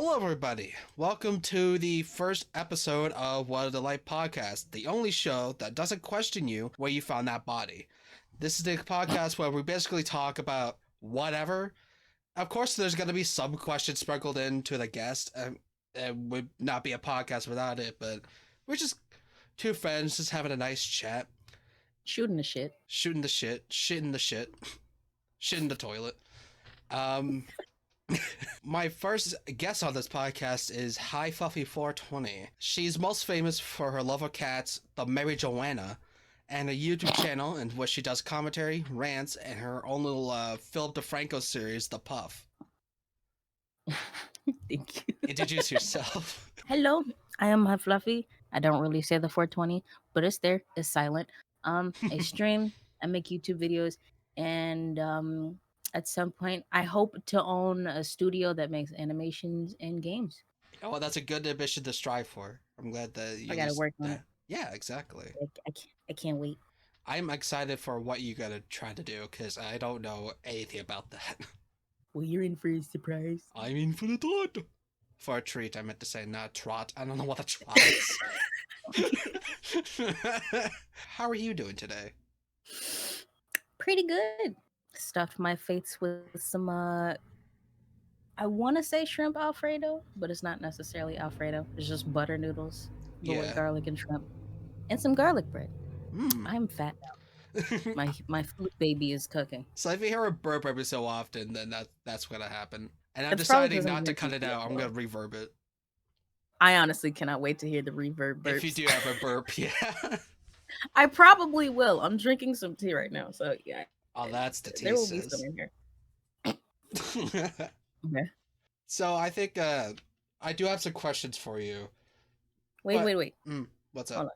Hello, everybody. Welcome to the first episode of What a Delight podcast, the only show that doesn't question you where you found that body. This is the podcast where we basically talk about whatever. Of course, there's going to be some questions sprinkled into the guest. It would not be a podcast without it, but we're just two friends just having a nice chat, Shooting the shit. shooting the shit, shitting the shit, shitting the toilet. My first guest on this podcast is HiFluffy420. She's most famous for her love of cats, the Mary Joanna, and a YouTube channel in which she does commentary, rants, and her own little Philip DeFranco series, The Puff. Thank you. Introduce yourself. Hello, I am HiFluffy. I don't really say the 420, but it's there. It's silent. I stream. I make YouTube videos, and at some point, I hope to own a studio that makes animations and games. Oh, that's a good ambition to strive for. I'm glad that you I gotta work on it. Yeah, exactly. I can't wait. I'm excited for what you gotta try to do because I don't know anything about that. Well, you're in for a surprise. I'm in for the trot. For a treat, I meant to say not trot. I don't know what a trot is. How are you doing today? Pretty good. Stuffed my face with some I want to say shrimp Alfredo, but it's not necessarily Alfredo. It's just butter noodles, but with garlic and shrimp, and some garlic bread. I'm fat now. My food baby is cooking. So if you hear a burp every so often, then that's gonna happen. And I'm It's deciding not to cut it out. I'm gonna reverb it. I honestly cannot wait to hear the reverb burps. If you do have a burp, yeah. I probably will. I'm drinking some tea right now, so yeah. Oh, that's the tea. There will be some in here. Okay. So I think I do have some questions for you. Wait. What's up?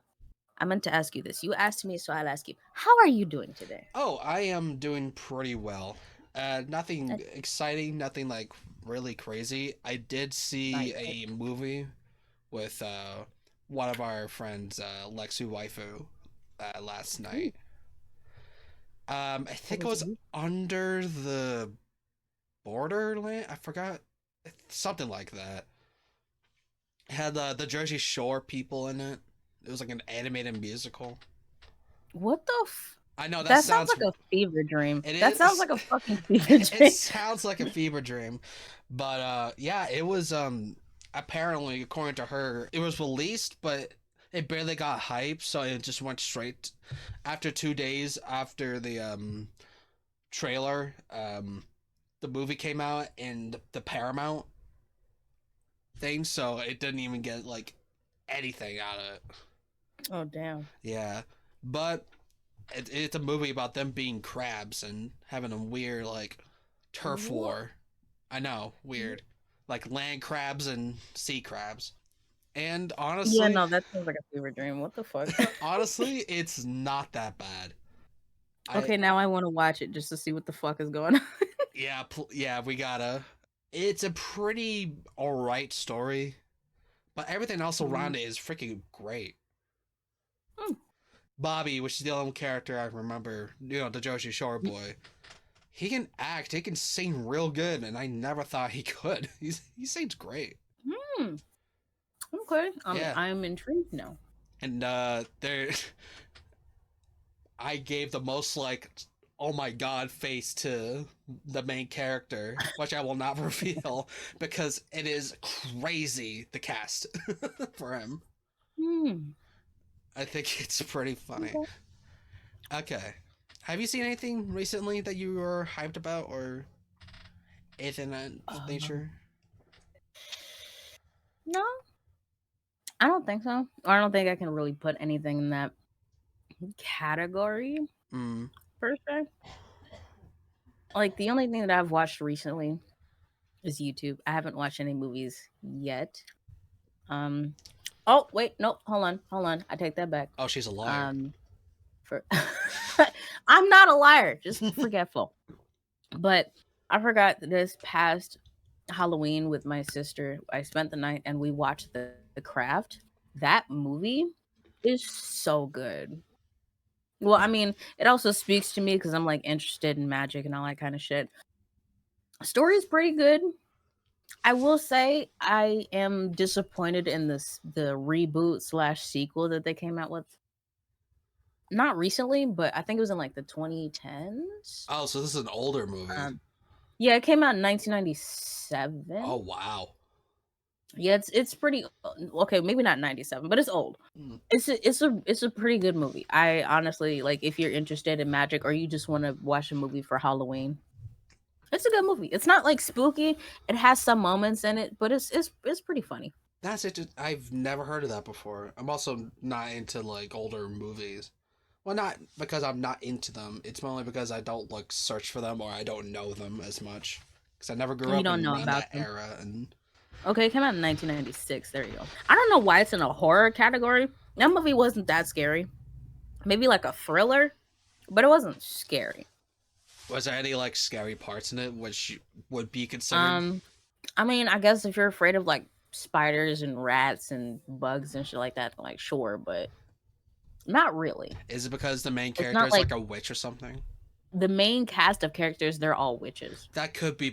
I meant to ask you this. You asked me, so I'll ask you. How are you doing today? Oh, I am doing pretty well. Nothing exciting, nothing like really crazy. I did see a movie with one of our friends, HiFluffy420, last night. I think it was Under the Borderland. I forgot. Something like that. It had the Jersey Shore people in it. It was like an animated musical. What the I know that sounds like a fever dream. That sounds like a fucking fever dream. It sounds like a fever dream. But yeah, it was apparently, according to her, it was released, but it barely got hype, so it just went straight after 2 days after the trailer. The movie came out in the Paramount thing, so it didn't even get like anything out of it. Oh damn. Yeah, but it's a movie about them being crabs and having a weird like turf war. I know, weird, like land crabs and sea crabs. And honestly, yeah, no, that sounds like a fever dream. What the fuck? Honestly, it's not that bad. Okay, now I want to watch it just to see what the fuck is going on. Yeah, we gotta. It's a pretty alright story, but everything else around it is freaking great. Bobby, which is the only character I remember, the Jersey Shore boy, he can act, he can sing real good, and I never thought he could. He sings great. Okay, I'm intrigued now. And I gave the most like, oh my god face to the main character, which I will not reveal because it is crazy, the cast for him. I think it's pretty funny. Okay. Have you seen anything recently that you were hyped about or anything of that nature? No. I don't think so. Or I don't think I can really put anything in that category per se. Like the only thing that I've watched recently is YouTube. I haven't watched any movies yet. Oh wait, no, hold on. I take that back. Oh, she's a liar. I'm not a liar, just forgetful. But I forgot that this past Halloween with my sister, I spent the night and we watched The Craft. That movie is so good. Well, I mean, it also speaks to me because I'm like interested in magic and all that kind of shit. Story's pretty good. I will say I am disappointed in the reboot slash sequel that they came out with. Not recently, but I think it was in like the 2010s. Oh, so this is an older movie. Yeah, it came out in 1997. Oh wow. Yeah, it's pretty okay. Maybe not 97, but it's old. Mm. It's a pretty good movie. I honestly like if you're interested in magic or you just want to watch a movie for Halloween. It's a good movie. It's not like spooky. It has some moments in it, but it's pretty funny. That's it. I've never heard of that before. I'm also not into like older movies. Well, not because I'm not into them. It's mainly because I don't like search for them or I don't know them as much. Because I never grew You up don't in know around about that them. era. And Okay, it came out in 1996. There you go. I don't know why it's in a horror category. That movie wasn't that scary. Maybe like a thriller, but it wasn't scary. was there any like scary parts in it which would be considered? I mean, I guess if you're afraid of like spiders and rats and bugs and shit like that, like sure, but not really. Is it because the main It's character not is like like a witch or something? the main cast of characters, they're all witches. That could be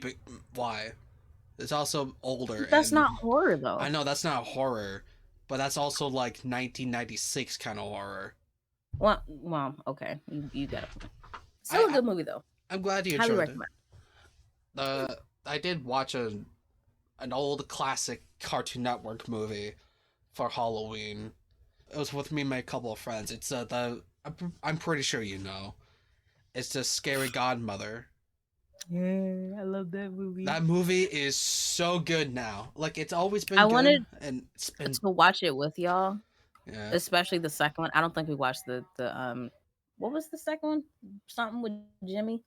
why. It's also older, That's not and horror I though. know that's not horror, but that's also like 1996 kind of horror. Well, okay, you got it. I, Still a I good movie though. I'm glad you Highly enjoyed it. recommend. I did watch an old classic Cartoon Network movie for Halloween. It was with me and my couple of friends. It's I'm pretty sure you know. It's the Scary Godmother. Yeah, I love that movie. That movie is so good now. Like it's always I been good, wanted and it's been to watch it with y'all, yeah. especially the second one. I don't think we watched the what was the second one? Something with Jimmy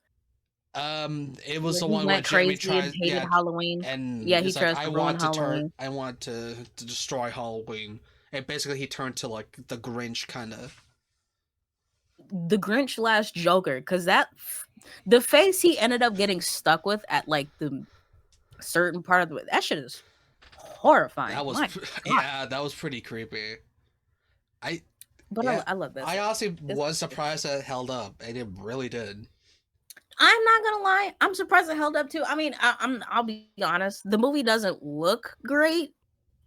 It was where the he one where went Jimmy crazy and tries, hated yeah, Halloween. and Yeah, he it's like tries to ruin Halloween. I want to destroy Halloween. And basically, he turned to like the Grinch kind of. The Grinch last Joker, because the face he ended up getting stuck with at like the certain part of that shit is horrifying. That was My God. yeah, that was pretty creepy. I But yeah, I love this. I honestly It's, was surprised that it held up, and it really did. I'm not gonna lie. I'm surprised it held up too. I mean, I'll be honest. The movie doesn't look great,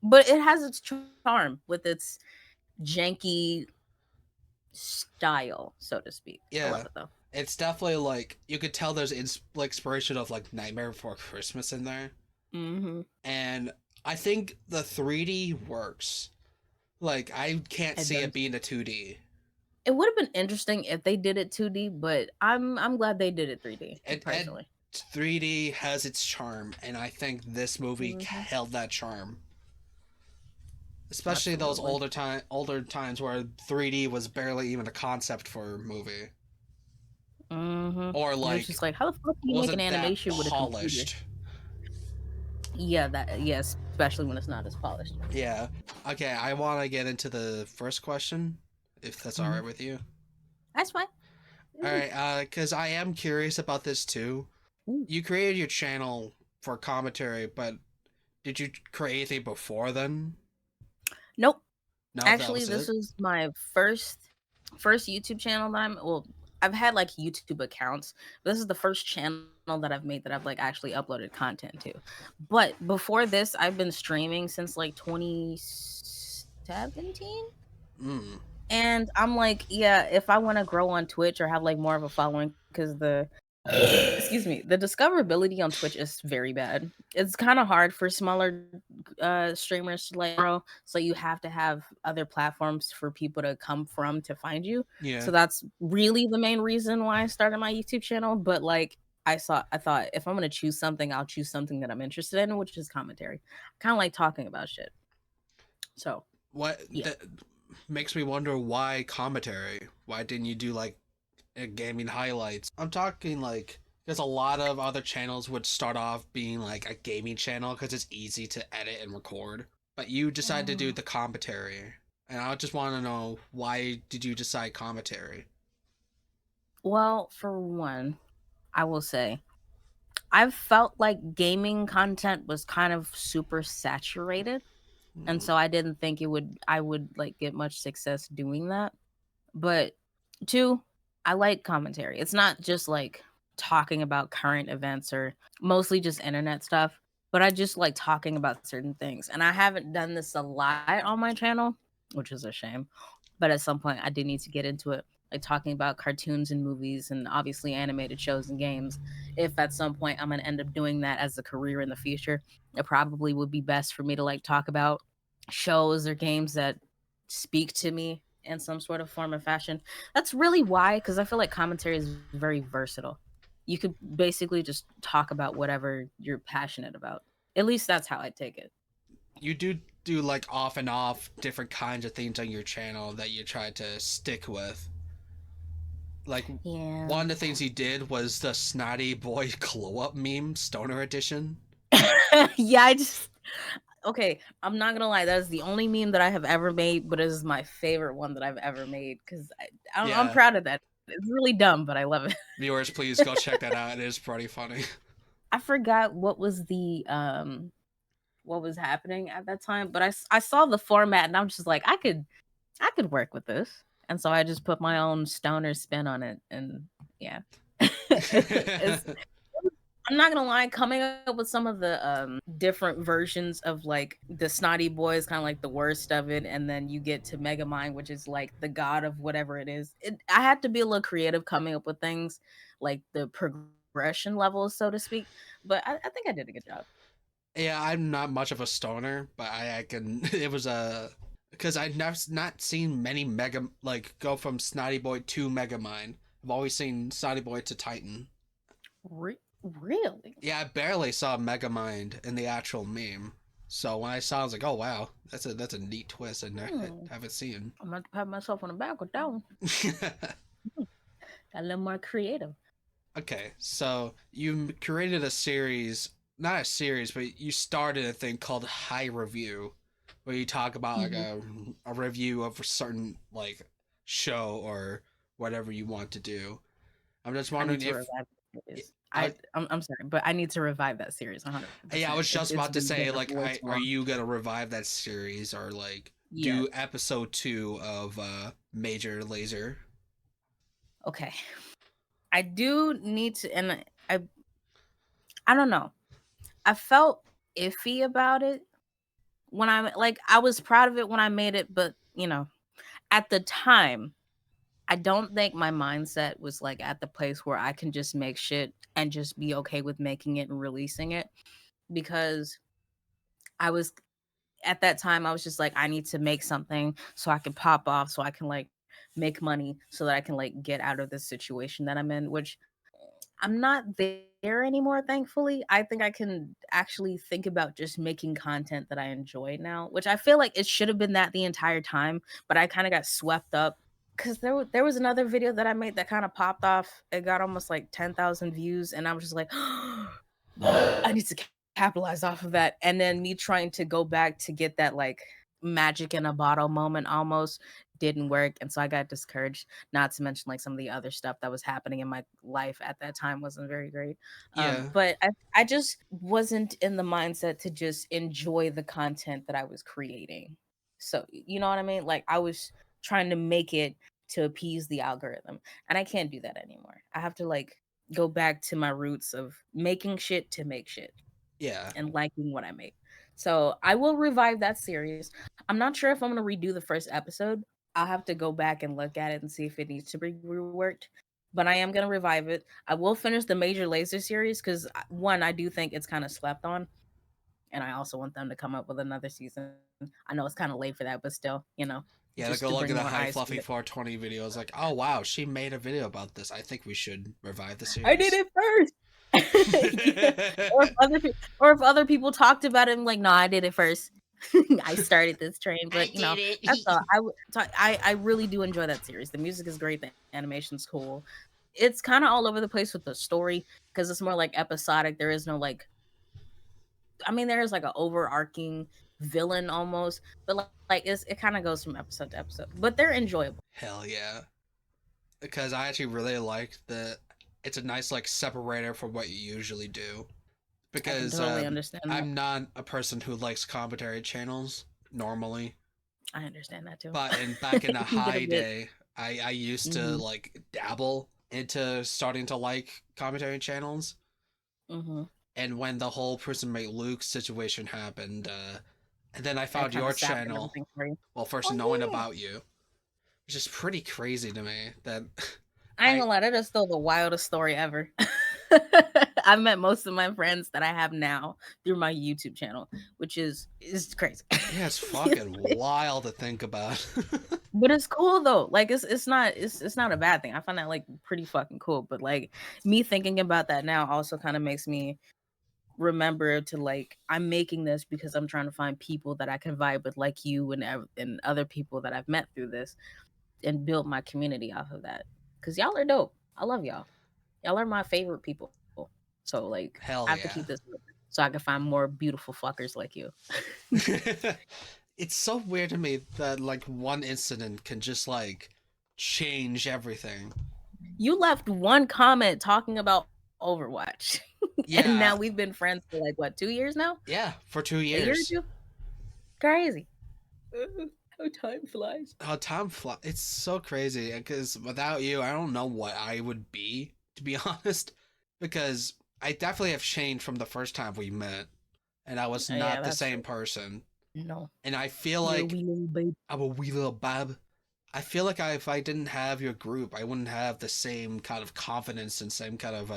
but it has its charm with its janky style, so to speak. I love Yeah, it though. it's definitely like you could tell there's like inspiration of like Nightmare Before Christmas in there, Mm-hmm. and I think the 3D works. Like I can't It see it does. being a 2D. It would have been interesting if they did it 2D, but I'm glad they did it 3D And personally. 3D has its charm, and I think this movie Mm-hmm. held that charm. Especially those Absolutely. older times where 3D was barely even a concept for a movie, Mm-hmm. or It was just like like, how the fuck do you make an wasn't that animation with a computer? polished. Yeah, especially when it's not as polished. Yeah. Okay, I want to get into the first question, if that's all Mm-hmm. right with you. That's fine. All Ooh. right, because I am curious about this too. Ooh. You created your channel for commentary, but did you create anything before then? Nope. No, that Actually, was this it. is my first YouTube channel that I've had like YouTube accounts. This is the first channel that I've made that I've like actually uploaded content to. But before this, I've been streaming since like 2017. Mm. And I'm like, yeah, if I want to grow on Twitch or have like more of a following, because excuse me, the discoverability on Twitch is very bad. It's kind of hard for smaller streamers to like grow, so you have to have other platforms for people to come from to find you. Yeah. So that's really the main reason why I started my YouTube channel. But like I thought if I'm gonna choose something, I'll choose something that I'm interested in, which is commentary. I kind of like talking about shit. So What yeah. that makes me wonder why commentary? Why didn't you do like gaming highlights? I'm talking like there's a lot of other channels would start off being like a gaming channel because it's easy to edit and record, but you decided to do the commentary, and I just want to know why did you decide commentary? Well, for one, I will say I've felt like gaming content was kind of super saturated, and Hmm. so I didn't think I would like get much success doing that. But two, I like commentary. It's not just like talking about current events or mostly just internet stuff. but I just like talking about certain things. And I haven't done this a lot on my channel, which is a shame. But at some point, I do need to get into it, like talking about cartoons and movies and obviously animated shows and games. If at some point I'm going to end up doing that as a career in the future, it probably would be best for me to like talk about shows or games that speak to me in some sort of form or fashion. That's really why, because I feel like commentary is very versatile. You could basically just talk about whatever you're passionate about. At least that's how I take it. You do like off and off different kinds of things on your channel that you try to stick with. Like Yeah. one of the things he did was the snotty boy glow up meme, Stoner Edition. Yeah, okay, I'm not gonna lie, that is the only meme that I have ever made, but it is my favorite one that I've ever made because I'm Yeah. proud of that. It's really dumb, but I love it. Viewers, please go check that out. It is pretty funny. I forgot what was the what was happening at that time, but I saw the format and I'm just like, I could work with this. And so I just put my own stoner spin on it, and yeah. It's I'm not gonna lie, coming up with some of the different versions of like the snotty boy is kind of like the worst of it, and then you get to Megamind, which is like the god of whatever it is. I had to be a little creative coming up with things like the progression levels, so to speak. But I think I did a good job. Yeah, I'm not much of a stoner, but I can. It was a because I've never not seen many mega like go from Snotty Boy to Megamind. I've always seen Snotty Boy to Titan. Really? Yeah, I barely saw Megamind in the actual meme. So when I saw, it, I was like, "Oh wow, that's a neat twist I haven't seen." I'm gonna pat myself on the back with that one. A little more creative. Okay, so you created a series, not a series, but you started a thing called High Review, where you talk about like a review of a certain like show or whatever you want to do. I'm just I need wondering to if revive that series. I, I'm sorry, but I need to revive that series 100%. yeah, I was just It's about to been say dead like, for way too are long. you gonna revive that series or like Yes. do episode 2 of Major Laser? Okay. I do need to, and I don't know. I felt iffy about it when I was proud of it when I made it, but you know, at the time, I don't think my mindset was like at the place where I can just make shit and just be okay with making it and releasing it, because I was at that time I was just like, I need to make something so I can pop off, so I can like make money, so that I can like get out of this situation that I'm in, which I'm not there anymore, thankfully. I think I can actually think about just making content that I enjoy now, which I feel like it should have been that the entire time, but I kind of got swept up because there was another video that I made that kind of popped off. It got almost like 10,000 views, and I was just like, I need to capitalize off of that. And then me trying to go back to get that like magic in a bottle moment almost didn't work. And so I got discouraged, not to mention like some of the other stuff that was happening in my life at that time wasn't very great. Yeah, But I just wasn't in the mindset to just enjoy the content that I was creating. So, you know what I mean? Like I was trying to make it to appease the algorithm, and I can't do that anymore. I have to like go back to my roots of making shit to make shit yeah, and liking what I make. So I will revive that series. I'm not sure if I'm gonna redo the first episode. I'll have to go back and look at it and see if it needs to be reworked. But I am gonna revive it. I will finish the Major Laser series because one, I do think it's kind of slept on, and I also want them to come up with another season. I know it's kind of late for that, but still, yeah. Like just go to look at bring the more eyes to it. HiFluffy420 videos. Like, oh wow, she made a video about this. I think we should revive the I did series. it first. Yeah. Or if other people talked about it, I'm like, no, I did it first. I started this train, I but did that's it. all. I really do enjoy that series. The music is great, the animation's cool. It's kind of all over the place with the story because it's more like episodic. There is no like, I mean, there is like an overarching villain almost, but like it kind of goes from episode to episode. But they're enjoyable. Hell yeah. Because I actually really like the. It's a nice like separator from what you usually do. I can Because totally understand that. I'm not a person who likes commentary channels normally. I understand that too. But back in the You get a high bit. day, I used to Hmm. like dabble into starting to like commentary channels. Hmm. And when the whole Prison Mate Luke situation happened, and then I I found kind of your stopped channel. everything for you. Well, first Oh knowing yeah. about you, which is pretty crazy to me. That I ain't I gonna lie, that is still the wildest story ever. I met most of my friends that I have now through my YouTube channel, which is crazy. yeah, it's fucking wild to think about. But it's cool though. Like it's not a bad thing. I find that like pretty fucking cool. But like me thinking about that now also kind of makes me remember to like I'm making this because I'm trying to find people that I can vibe with like you and other people that I've met through this and build my community off of that. Cause y'all are dope. I love y'all. Y'all are my favorite people. So like Hell I have to yeah. keep this moving so I can find more beautiful fuckers like you. It's so weird to me that like one incident can just like change everything. You left one comment talking about Overwatch. And Yeah, now we've been friends for like what, 2 years now? yeah, for two A year or years. two? Crazy. How time flies. How time flies. It's so crazy because without you, I don't know what I would be, to be honest. Because I definitely have changed from the first time we met, and I was Yeah, not the that's same true. person. No. And I feel You're a like wee little babe. I'm a wee little bab. I feel like if I didn't have your group, I wouldn't have the same kind of confidence and same kind of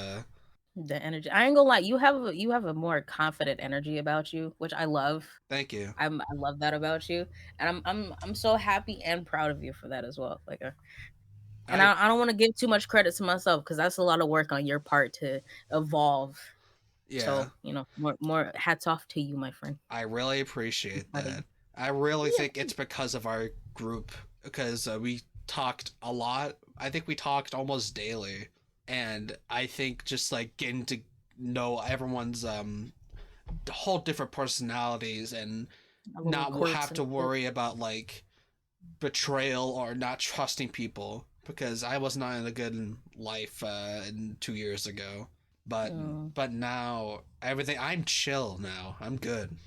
The energy. I ain't gonna lie, you have a more confident energy about you, which I love. Thank you. I love that about you. And I'm so happy and proud of you for that as well. Like and I I don't want to give too much credit to myself because that's a lot of work on your part to evolve. Yeah, So, more hats off to you, my friend. I really I'm appreciate proud of you. that. I really Yeah. think it's because of our group because we talked a lot. I think we talked almost daily, and I think just like getting to know everyone's whole different personalities and A little not quirks have and to shit. worry about like betrayal or not trusting people because I was not in a good life 2 years ago. But Mm. but now everything I'm chill now. I'm good.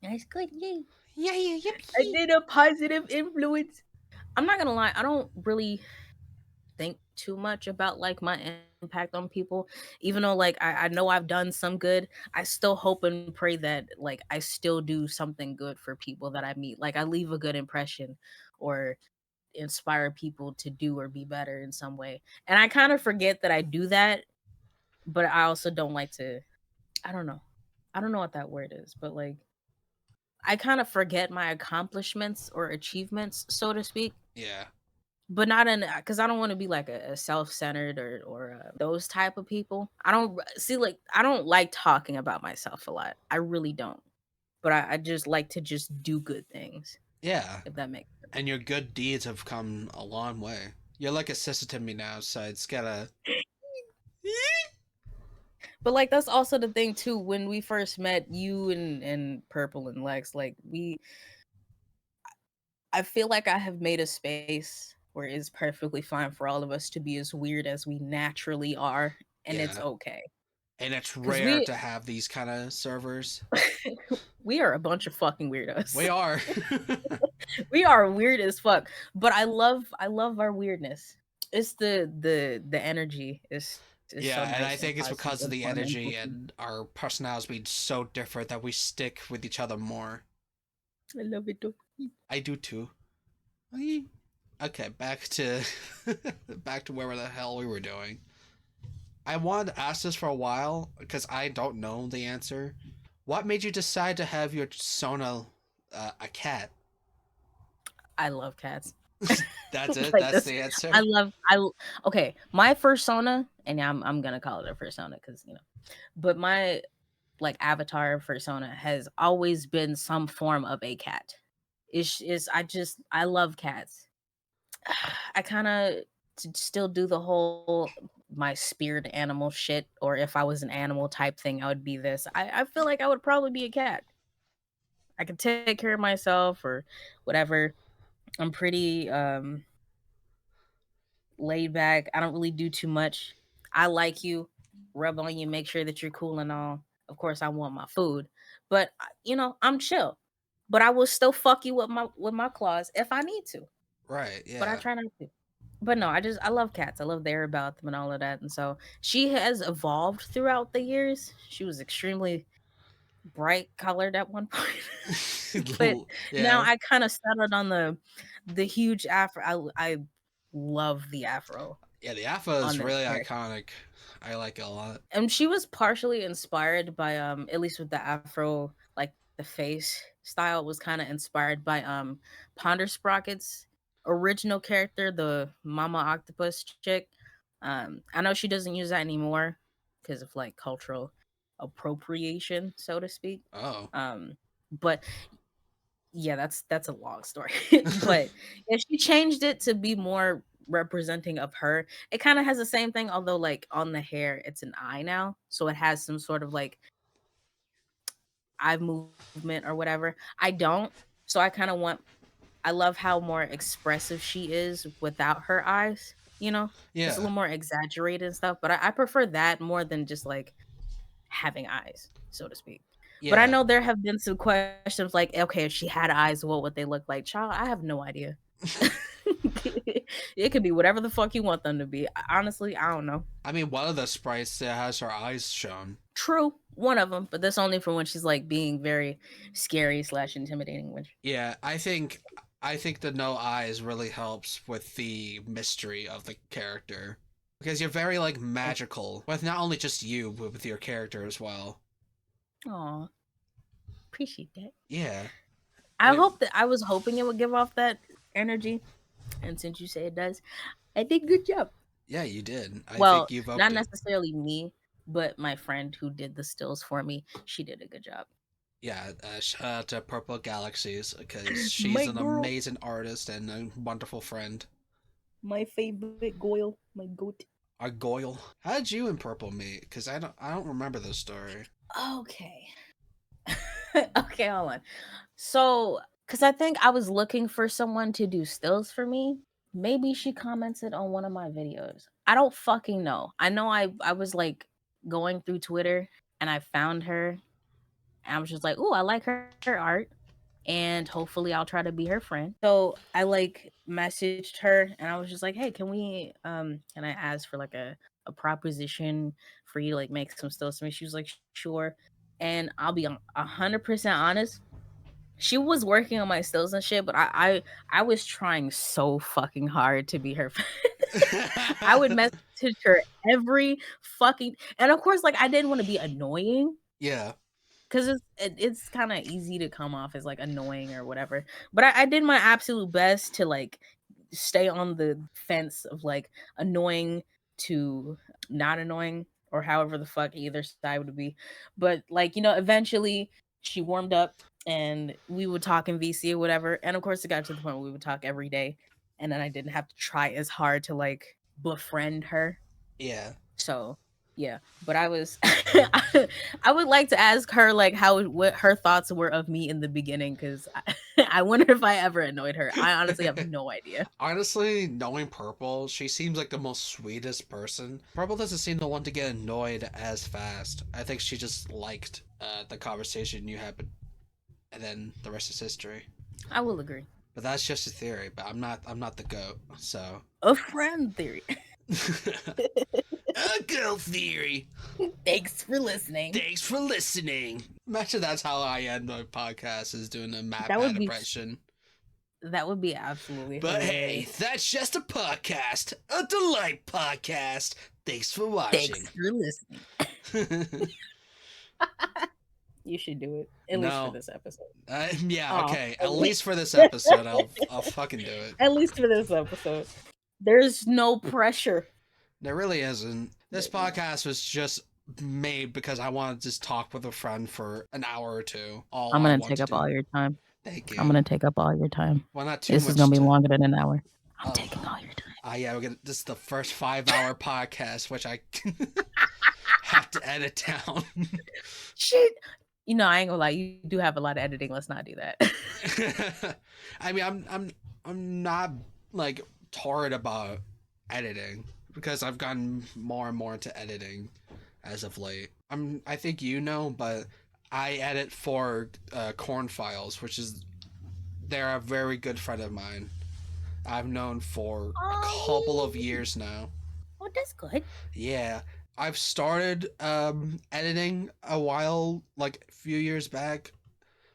That's good. Yay. Yeah, yeah, yep. I did a positive influence. I'm not gonna lie, I don't really think too much about like my impact on people. Even though like I know I've done some good, I still hope and pray that like I still do something good for people that I meet. Like I leave a good impression or inspire people to do or be better in some way. And I kind of forget that I do that, but I also don't like to I don't know. I don't know what that word is, but like I kind of forget my accomplishments or achievements, so to speak. Yeah, But not in because I don't want to be like a self-centered or those type of people. I don't see like I don't like talking about myself a lot. I really don't. But I just like to just do good things, yeah. if that makes And your good deeds have come a long way. You're like a sister to me now, so it's gotta. sense. But like that's also the thing too. When we first met, you and Purple and Lex, like I feel like I have made a space where it's perfectly fine for all of us to be as weird as we naturally are, and it's Yeah, okay. and it's Cause rare we to have these kind of servers. we are a bunch of fucking We weirdos. are. We are weird as fuck, but I love our weirdness. It's the energy is so Yeah, and I nice and think it's positive because of and the fun and energy goofy. and our personalities being so different that we stick with each other more. I love it though. I do too. Okay, back to back to where the hell we were doing. I wanted to ask this for a while because I don't know the answer. What made you decide to have your Sona a cat? I love cats. That's it. Like That's this, the I answer. love okay. My persona, and I'm gonna call it a persona because but my like avatar persona has always been some form of a cat. Is I love cats. I kind of still do the whole my spirit animal shit, or if I was an animal type thing, I would be this. I feel like I would probably be a cat. I could take care of myself or whatever. I'm pretty laid back. I don't really do too much. I like you, rub on you, make sure that you're cool and all. Of course, I want my food, but I'm chill. But I will still fuck you with my claws if I need to. Right. But I Yeah. try not to. but no, I love cats. I love their about them and all of that. And so she has evolved throughout the years. She was extremely bright colored at one point, but now Yeah. I kind of settled on the huge afro. I love the afro Yeah, the Afro on is this really character. iconic. I like it a lot. And she was partially inspired by at least with the afro, like the face style was kind of inspired by Ponder Sprocket's original character, the Mama Octopus chick. I know she doesn't use that anymore because of like cultural appropriation, so to speak. Oh. But yeah, that's a long story. But if she changed it to be more representing of her, it kind of has the same thing, although like on the hair, it's an eye now, so it has some sort of like eye movement or whatever. I don't, so I kind of want. I love how more expressive she is without her eyes. You know, it's a Yeah. little more exaggerated and stuff. But I prefer that more than just like having eyes, so to speak. But I Yeah. know there have been some questions like, okay, if she had eyes, what would they look like? Child, I have no idea. It could be whatever the fuck you want them to be. Honestly, I don't know. I mean, one of the sprites that has her eyes shown. True, one of them, but that's only for when she's like being very scary slash intimidating. Which Yeah, I think the no eyes really helps with the mystery of the character because you're very like magical with not only just you but with your character as well. aw, appreciate that. Yeah. I I mean, hope that I was hoping it would give off that energy, and since you say it does, I did good job. yeah, you did. I Well, think you evoked not it. necessarily me, but my friend who did the stills for me. She did a good job. Yeah, shout out to Purple Galaxies because My she's an girl, amazing artist and a wonderful friend. my favorite Goyle, my goat. Our Goyle. How did you and Purple meet? Because I don't remember the story. Okay. Okay, hold on. So, because I think I was looking for someone to do stills for me. Maybe she commented on one of my videos. I don't fucking know. I know I was like going through Twitter and I found her. And I was just like, "Oh, I like her art, and hopefully I'll try to be her friend." So I like messaged her and I was just like, "Hey, can I ask for like a proposition for you to like make some stills for me?" She was like, "Sure." And I'll be 100% honest, she was working on my stills and shit, but I was trying so fucking hard to be her friend. I would message her every fucking, and of course, like I didn't want to be annoying Yeah. because it's kind of easy to come off as like annoying or whatever. But I did my absolute best to like stay on the fence of like annoying to not annoying or however the fuck either side would be. But like, eventually she warmed up and we would talk in VC or whatever. And of course it got to the point where we would talk every day. And then I didn't have to try as hard to like befriend her. Yeah. So yeah, but I was I would like to ask her like what her thoughts were of me in the beginning because I wonder if I ever annoyed her. I honestly have no idea. Honestly, knowing Purple, she seems like the most sweetest person. Purple doesn't seem the one to get annoyed as fast. I think she just liked the conversation you had, and then the rest is history. I will agree. But that's just a theory. But I'm not the goat. So A friend theory. a girl theory. Thanks for listening. Thanks for listening. Imagine that's how I end my podcast is doing a map That would be impression. that would be absolutely But hilarious. hey, that's just a podcast, a delight podcast. Thanks for watching. Thanks for listening. You should do it at least for this episode. Yeah, Aw. okay. At least for this episode, I'll fucking do it. At least for this episode. There's no pressure. There really isn't. This podcast was just made because I wanted to just talk with a friend for an hour or two. All I'm I gonna want take to up do. all your time. Thank you. I'm gonna take up all your time. Well, not too This much. is gonna be longer than an hour. I'm Oh. taking all your time. Yeah, this is the first 5-hour podcast, which I have to edit down. Shit. I ain't gonna lie. You do have a lot of editing. Let's not do that. I mean, I'm not like torrid about editing because I've gotten more and more into editing as of late. I think but I edit for Corn Files, which is they're a very good friend of mine, I've known for a couple of Oh, years now. well, that's good. Yeah. I've started editing a while, like a few years back,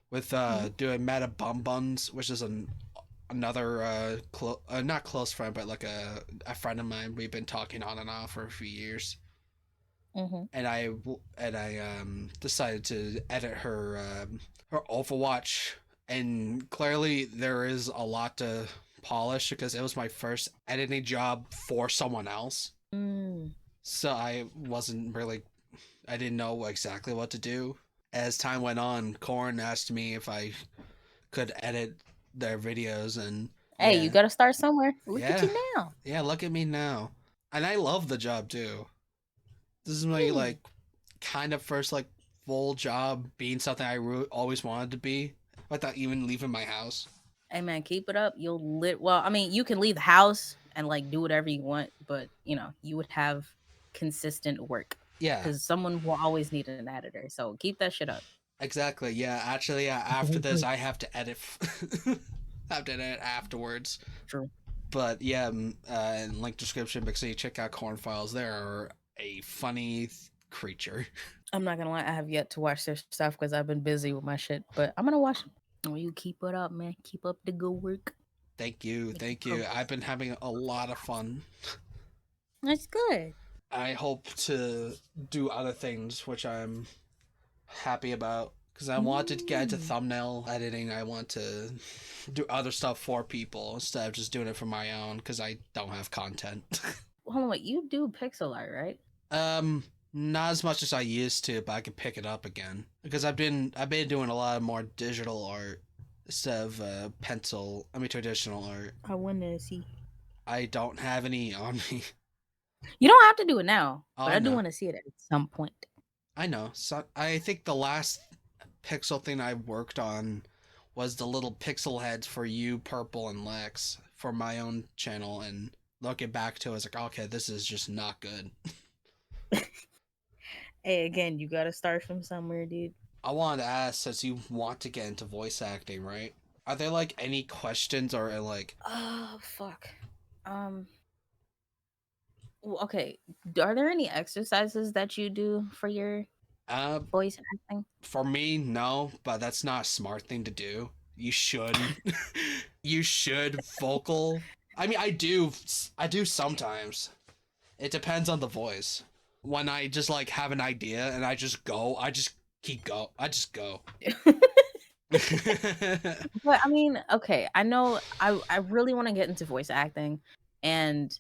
with Mhm. doing Meta Bum Buns, which is another not close friend, but like a friend of mine. We've been talking on and off for a few years, Mhm. and I decided to edit her Overwatch, and clearly there is a lot to polish because it was my first editing job for someone else. Mm. So I didn't know exactly what to do. As time went on, Corn asked me if I could edit their videos, and Hey, you yeah, gotta start somewhere. Look at yeah, you now. yeah. Look at me now, and I love the job too. This is my Hmm. like kind of first like full job being something always wanted to be without even leaving my house. Hey man, keep it up. You'll lit. Well, I mean, you can leave the house and like do whatever you want, but you would have consistent work Yeah, because someone will always need an editor. So keep that shit up. exactly. Yeah, actually, yeah. After this, I have to edit. I have to edit afterwards. True. But yeah, in link description, make sure you check out Corn Files. They're a funny creature. I'm not gonna lie, I have yet to watch their stuff because I've been busy with my shit, but I'm gonna watch them. Oh, you keep it up, man. Keep up the good work. Thank you, Making thank you. I've progress. been having a lot of fun. That's good. I hope to do other things, which I'm happy about because I wanted to get into Mm. thumbnail editing. I want to do other stuff for people instead of just doing it for my own because I don't have content. Hold on, wait. You do pixel art, right? um, not as much as I used to, but I can pick it up again because I've been doing a lot of more digital art instead of traditional art. I want to see. I don't have any on me. You don't have to do it now, Oh, but I I do know. want to see it at some point. I know. So I think the last pixel thing I worked on was the little pixel heads for you, Purple, and Lex for my own channel. And looking back to it, I was like, okay, this is just not good. Hey, again, you gotta start from somewhere, dude. I wanted to ask, since you want to get into voice acting, right? Are there like any questions or like, Oh fuck. Um. Okay. Are there any exercises that you do for your uh, voice acting? for me, no, but that's not a smart thing to do. You should. You should vocal. I mean, I do sometimes. It depends on the voice. When I just like have an idea and I just go, I just keep go. I just go. But I mean, okay, I know I really want to get into voice acting, and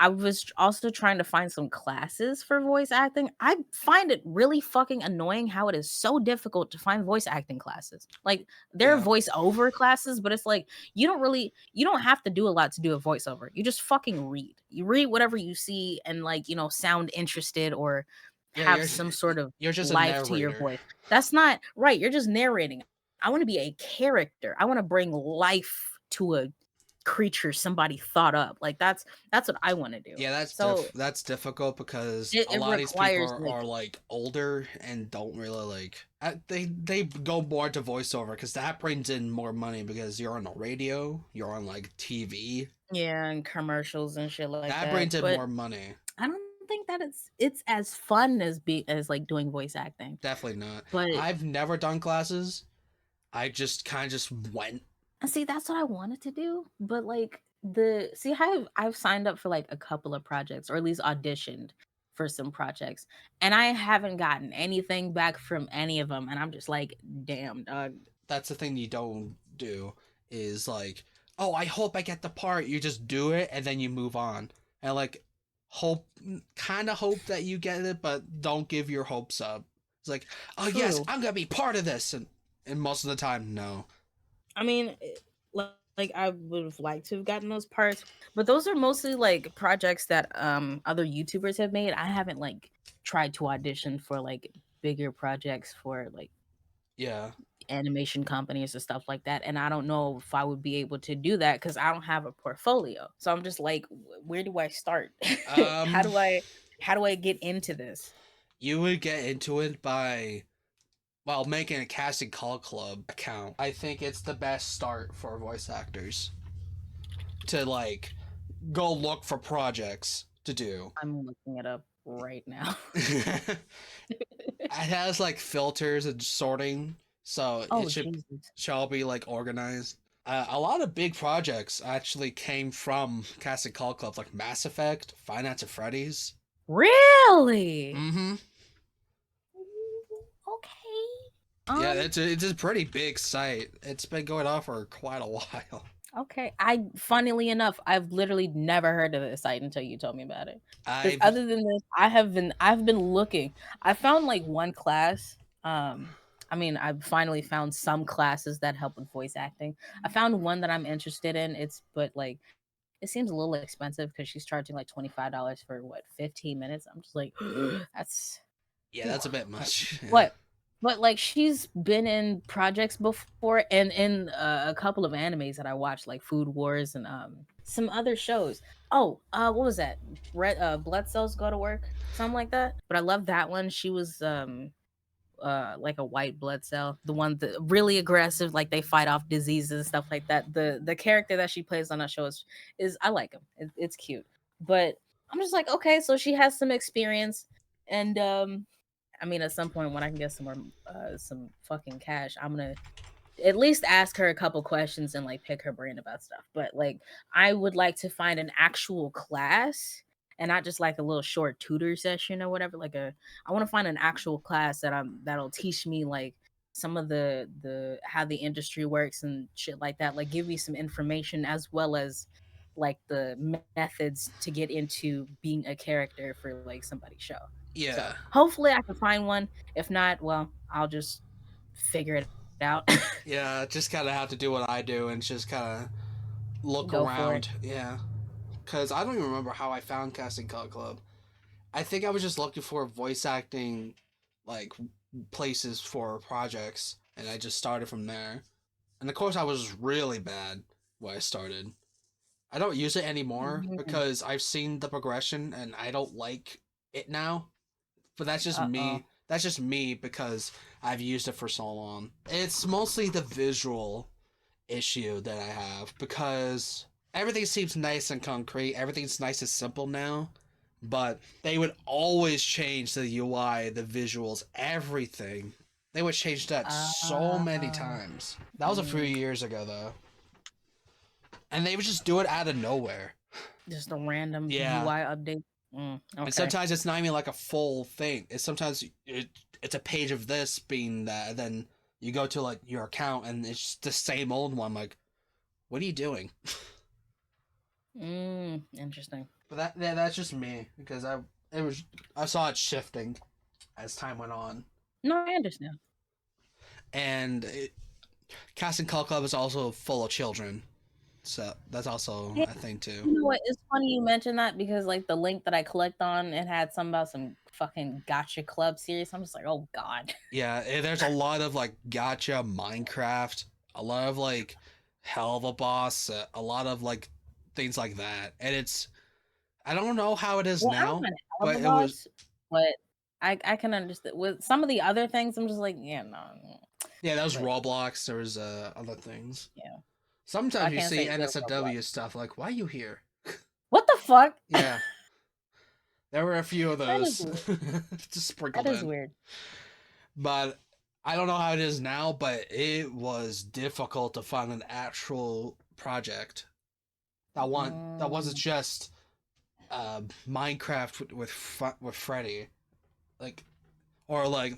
I was also trying to find some classes for voice acting. I find it really fucking annoying how it is so difficult to find voice acting classes. Like there are Yeah. voiceover classes, but it's like you don't have to do a lot to do a voiceover. You just fucking read. You read whatever you see and like, sound interested or Yeah, have some sort of you're just a life to your narrator. voice. That's not right. You're just narrating. I want to be a character. I want to bring life to a creature somebody thought up. Like that's what I want to do. Yeah, So that's difficult because a it lot of these people requires like are like older and don't really like they go more to voiceover because that brings in more money because you're on the radio, you're on like TV. yeah, and commercials and shit like That that. brings in But more money. I don't think that it's as fun as like doing voice acting. Definitely not. But I've never done classes. I just kind of just went. see, that's what I wanted to do. But like the see, I've signed up for like a couple of projects, or at least auditioned for some projects, and I haven't gotten anything back from any of them. And I'm just like, damn, dog. That's the thing you don't do is like, oh, I hope I get the part. You just do it and then you move on. And like hope kind of hope that you get it, but don't give your hopes up. It's like, oh yes, True. I'm gonna be part of this, and most of the time, no. I mean, like I would have liked to have gotten those parts, but those are mostly like projects that other YouTubers have made. I haven't like tried to audition for like bigger projects for like Yeah. animation companies and stuff like that, and I don't know if I would be able to do that cuz I don't have a portfolio. So I'm just like, where do I start? how Um, do I how do I get into this? you would get into it by well making a casting call club account. I think it's the best start for voice actors. to like go look for projects to do. I'm looking it up right now. It has like filters and sorting, so Oh it Jesus! should all be like organized. A lot of big projects actually came from Casting Call Clubs, like Mass Effect, Five Nights at Freddy's. Really? Mm-hmm. Okay. Yeah, it's a pretty big site. It's been going on for quite a while. Okay. Funnily enough, I've literally never heard of this site until you told me about it. Because I've other than this, I've been looking. I found like one class. I mean, I've finally found some classes that help with voice acting. I found one that I'm interested in. But like it seems a little expensive because she's charging like $25 for what 15 minutes. I'm just like, that's yeah, whew. that's a bit much. Yeah. But like she's been in projects before and in a couple of animes that I watched, like Food Wars and some other shows. Oh, what was that? Blood Cells Go to Work, something like that. But I love that one. She was like a white blood cell, the one that really aggressive, like they fight off diseases and stuff like that. The character that she plays on that show is I like him. It's cute, but I'm just like, okay, so she has some experience, and I mean, at some point when I can get some more some fucking cash, I'm gonna at least ask her a couple questions and like pick her brain about stuff. But like I would like to find an actual class and not just like a little short tutor session or whatever. I want to find an actual class that'll teach me like some of the how the industry works and shit like that. Like give me some information as well as like the methods to get into being a character for like somebody's show. So Yeah. hopefully I can find one. If not, well, I'll just figure it out. Yeah, just kind of have to do what I do and just kind of look Go for it. around. Yeah. Because I don't even remember how I found Casting Call Club. I think I was just looking for voice acting, like, places for projects, and I just started from there. And of course, I was really bad when I started. I don't use it anymore Mm. because I've seen the progression and I don't like it now. But that's just Uh-oh. me. That's just me because I've used it for so long. It's mostly the visual issue that I have because everything seems nice and concrete. Everything's nice and simple now. But they would always change the UI, the visuals, everything. They would change that so many Uh, times. That was a few mm, years ago, though. And they would just do it out of nowhere. just a random Yeah. UI update. And Okay. sometimes it's not even like a full thing. It's sometimes it's a page of this being that, and then you go to like your account and it's the same old one. Like, what are you doing? Interesting. But that's just me because I saw it shifting as time went on, No, I understand. and Casting Call Club is also full of children, so that's also Hey, a thing too. you know what? It's funny you mentioned that because like the link that I clicked on, it had something about some fucking gotcha club series. I'm just like, oh god. Yeah, there's a lot of like gotcha Minecraft, a lot of like Hell of a Boss, a lot of like things like that, and it's I don't know how it is Well, I now, don't mind Hell of but a it was Boss, but I can understand with some of the other things. I'm just like, yeah, no, yeah, that was but Roblox. There was other things. yeah. So I Sometimes you can't see say yeah, Roblox. NSFW stuff like, why are you here? What the fuck? Yeah, there were a few of That is those weird. just That sprinkled is in. weird. But I don't know how it is now, but it was difficult to find an actual project that wasn't Mm, just Minecraft with Freddy, like or like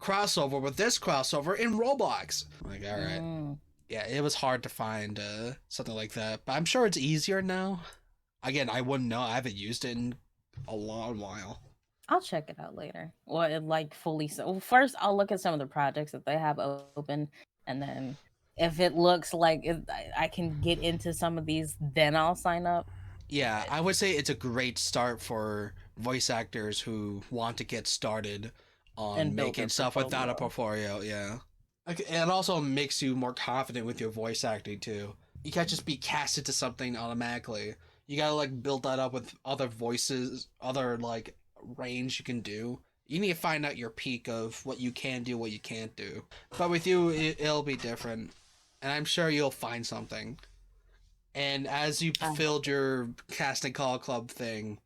crossover with this crossover in Roblox. Like, all right, mm. yeah, it was hard to find something like that, but I'm sure it's easier now. Again, I wouldn't know. I haven't used it in a long while. I'll check it out later. Well, it like fully. So well, first, I'll look at some of the projects that they have open, and then if it looks like I can get into some of these, then I'll sign up. Yeah, But I would say it's a great start for voice actors who want to get started on and build making their stuff without a portfolio. portfolio. Yeah, like, it also makes you more confident with your voice acting too. You can't just be cast into something automatically. You gotta like build that up with other voices, other like range you can do. You need to find out your peak of what you can do, what you can't do. But with you, it'll be different, and I'm sure you'll find something. And as you filled your casting call club thing,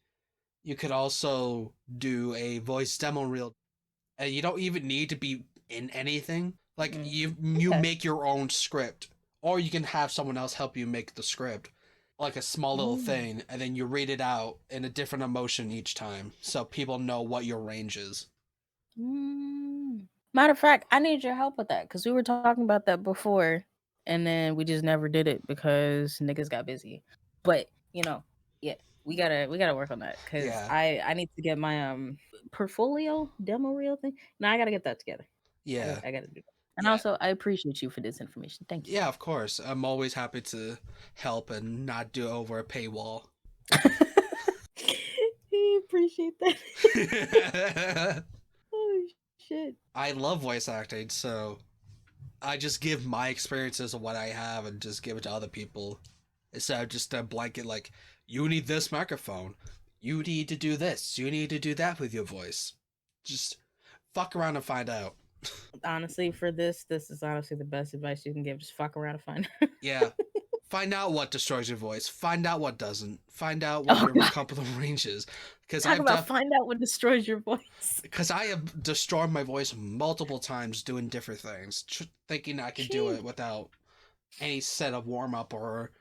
you could also do a voice demo reel. And you don't even need to be in anything. Like you make your own script, or you can have someone else help you make the script, like a small little thing, and then you read it out in a different emotion each time, so people know what your range is. Matter of fact, I need your help with that because we were talking about that before, and then we just never did it because niggas got busy. But yeah, we gotta work on that because I need to get my portfolio demo reel thing. No, I gotta get that together. Yeah, I gotta do that. And also, I appreciate you for this information. Thank you. Yeah, of course. I'm always happy to help and not do over a paywall. I appreciate that. Oh shit! I love voice acting, so I just give my experiences of what I have and just give it to other people instead of just a blanket like, you need this microphone, you need to do this, you need to do that with your voice. Just fuck around and find out. Honestly, for this is honestly the best advice you can give. Just fuck around and find out. Yeah. Find out what destroys your voice. Find out what doesn't. Find out what your comfortable range is. Because find out what destroys your voice. Because I have destroyed my voice multiple times doing different things, thinking I could do it without any set of warm up or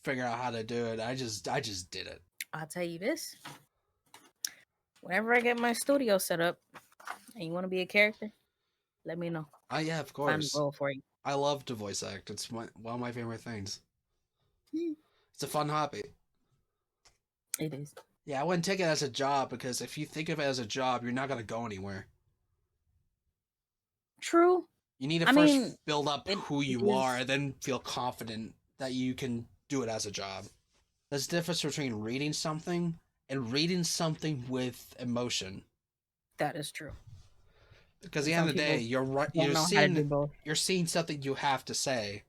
figure out how to do it. I just did it. I'll tell you this. Whenever I get my studio set up and you want to be a character, let me know. Oh yeah, of course. Find a role for you. I love to voice act. It's one of my favorite things. It's a fun hobby. It is. Yeah, I wouldn't take it as a job because if you think of it as a job, you're not gonna go anywhere. True. You need to first build up who you are and then feel confident that you can do it as a job. There's a difference between reading something and reading something with emotion. That is true. Because at the end of the day, you're seeing something you have to say,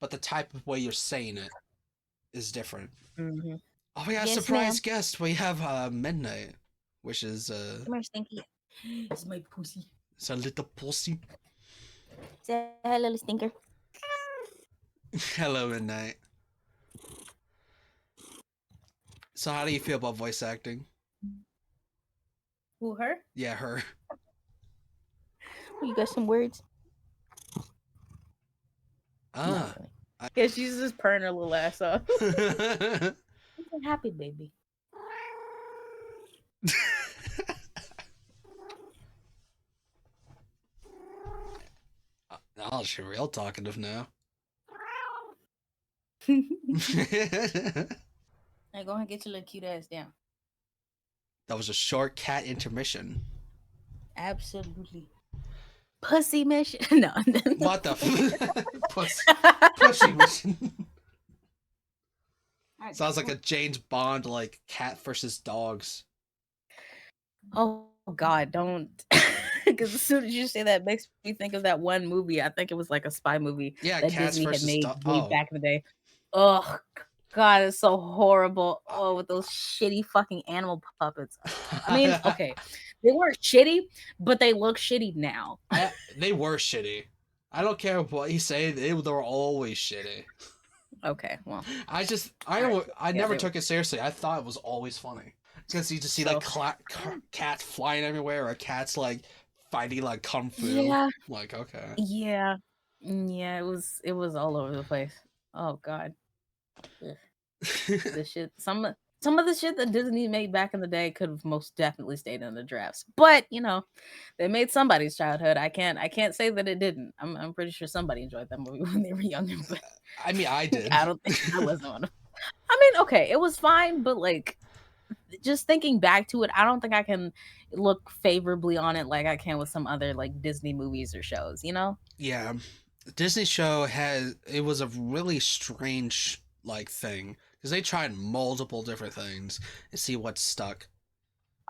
but the type of way you're saying it is different. Mm-hmm. Oh, we have a surprise guest. We have Midnight, which is come here, Stinky. It's my pussy. It's a little pussy. Say hi, little stinker. Hello, Midnight. So how do you feel about voice acting? Who, her? Yeah, her. You got some words? Yeah, she's just purring her little ass off. I'm happy, baby. Oh, she's real talkative now. Hey, go ahead and get your little cute ass down. That was a short cat intermission. Absolutely. Pussy mission. No. What the pussy mission? Sounds like a James Bond, like cat versus dogs. Oh God, don't. Because as soon as you say that, it makes me think of that one movie. I think it was like a spy movie that Disney had made way back in the day. Oh God, it's so horrible. Oh, with those shitty fucking animal puppets. I mean, okay, they weren't shitty, but they look shitty now. They were shitty. I don't care what you say. They were always shitty. Okay, well, I never took it seriously. I thought it was always funny because you just see like cats flying everywhere, or cats like fighting like kung fu. Yeah. Like, okay. Yeah. Yeah, it was all over the place. Oh God. The shit. Some of the shit that Disney made back in the day could have most definitely stayed in the drafts. But they made somebody's childhood. I can't say that it didn't. I'm pretty sure somebody enjoyed that movie when they were younger. But I mean, I did. I don't think I wasn't one of them. I mean, okay, it was fine, but like just thinking back to it, I don't think I can look favorably on it like I can with some other like Disney movies or shows, Yeah. The Disney show it was a really strange like thing because they tried multiple different things and see what stuck.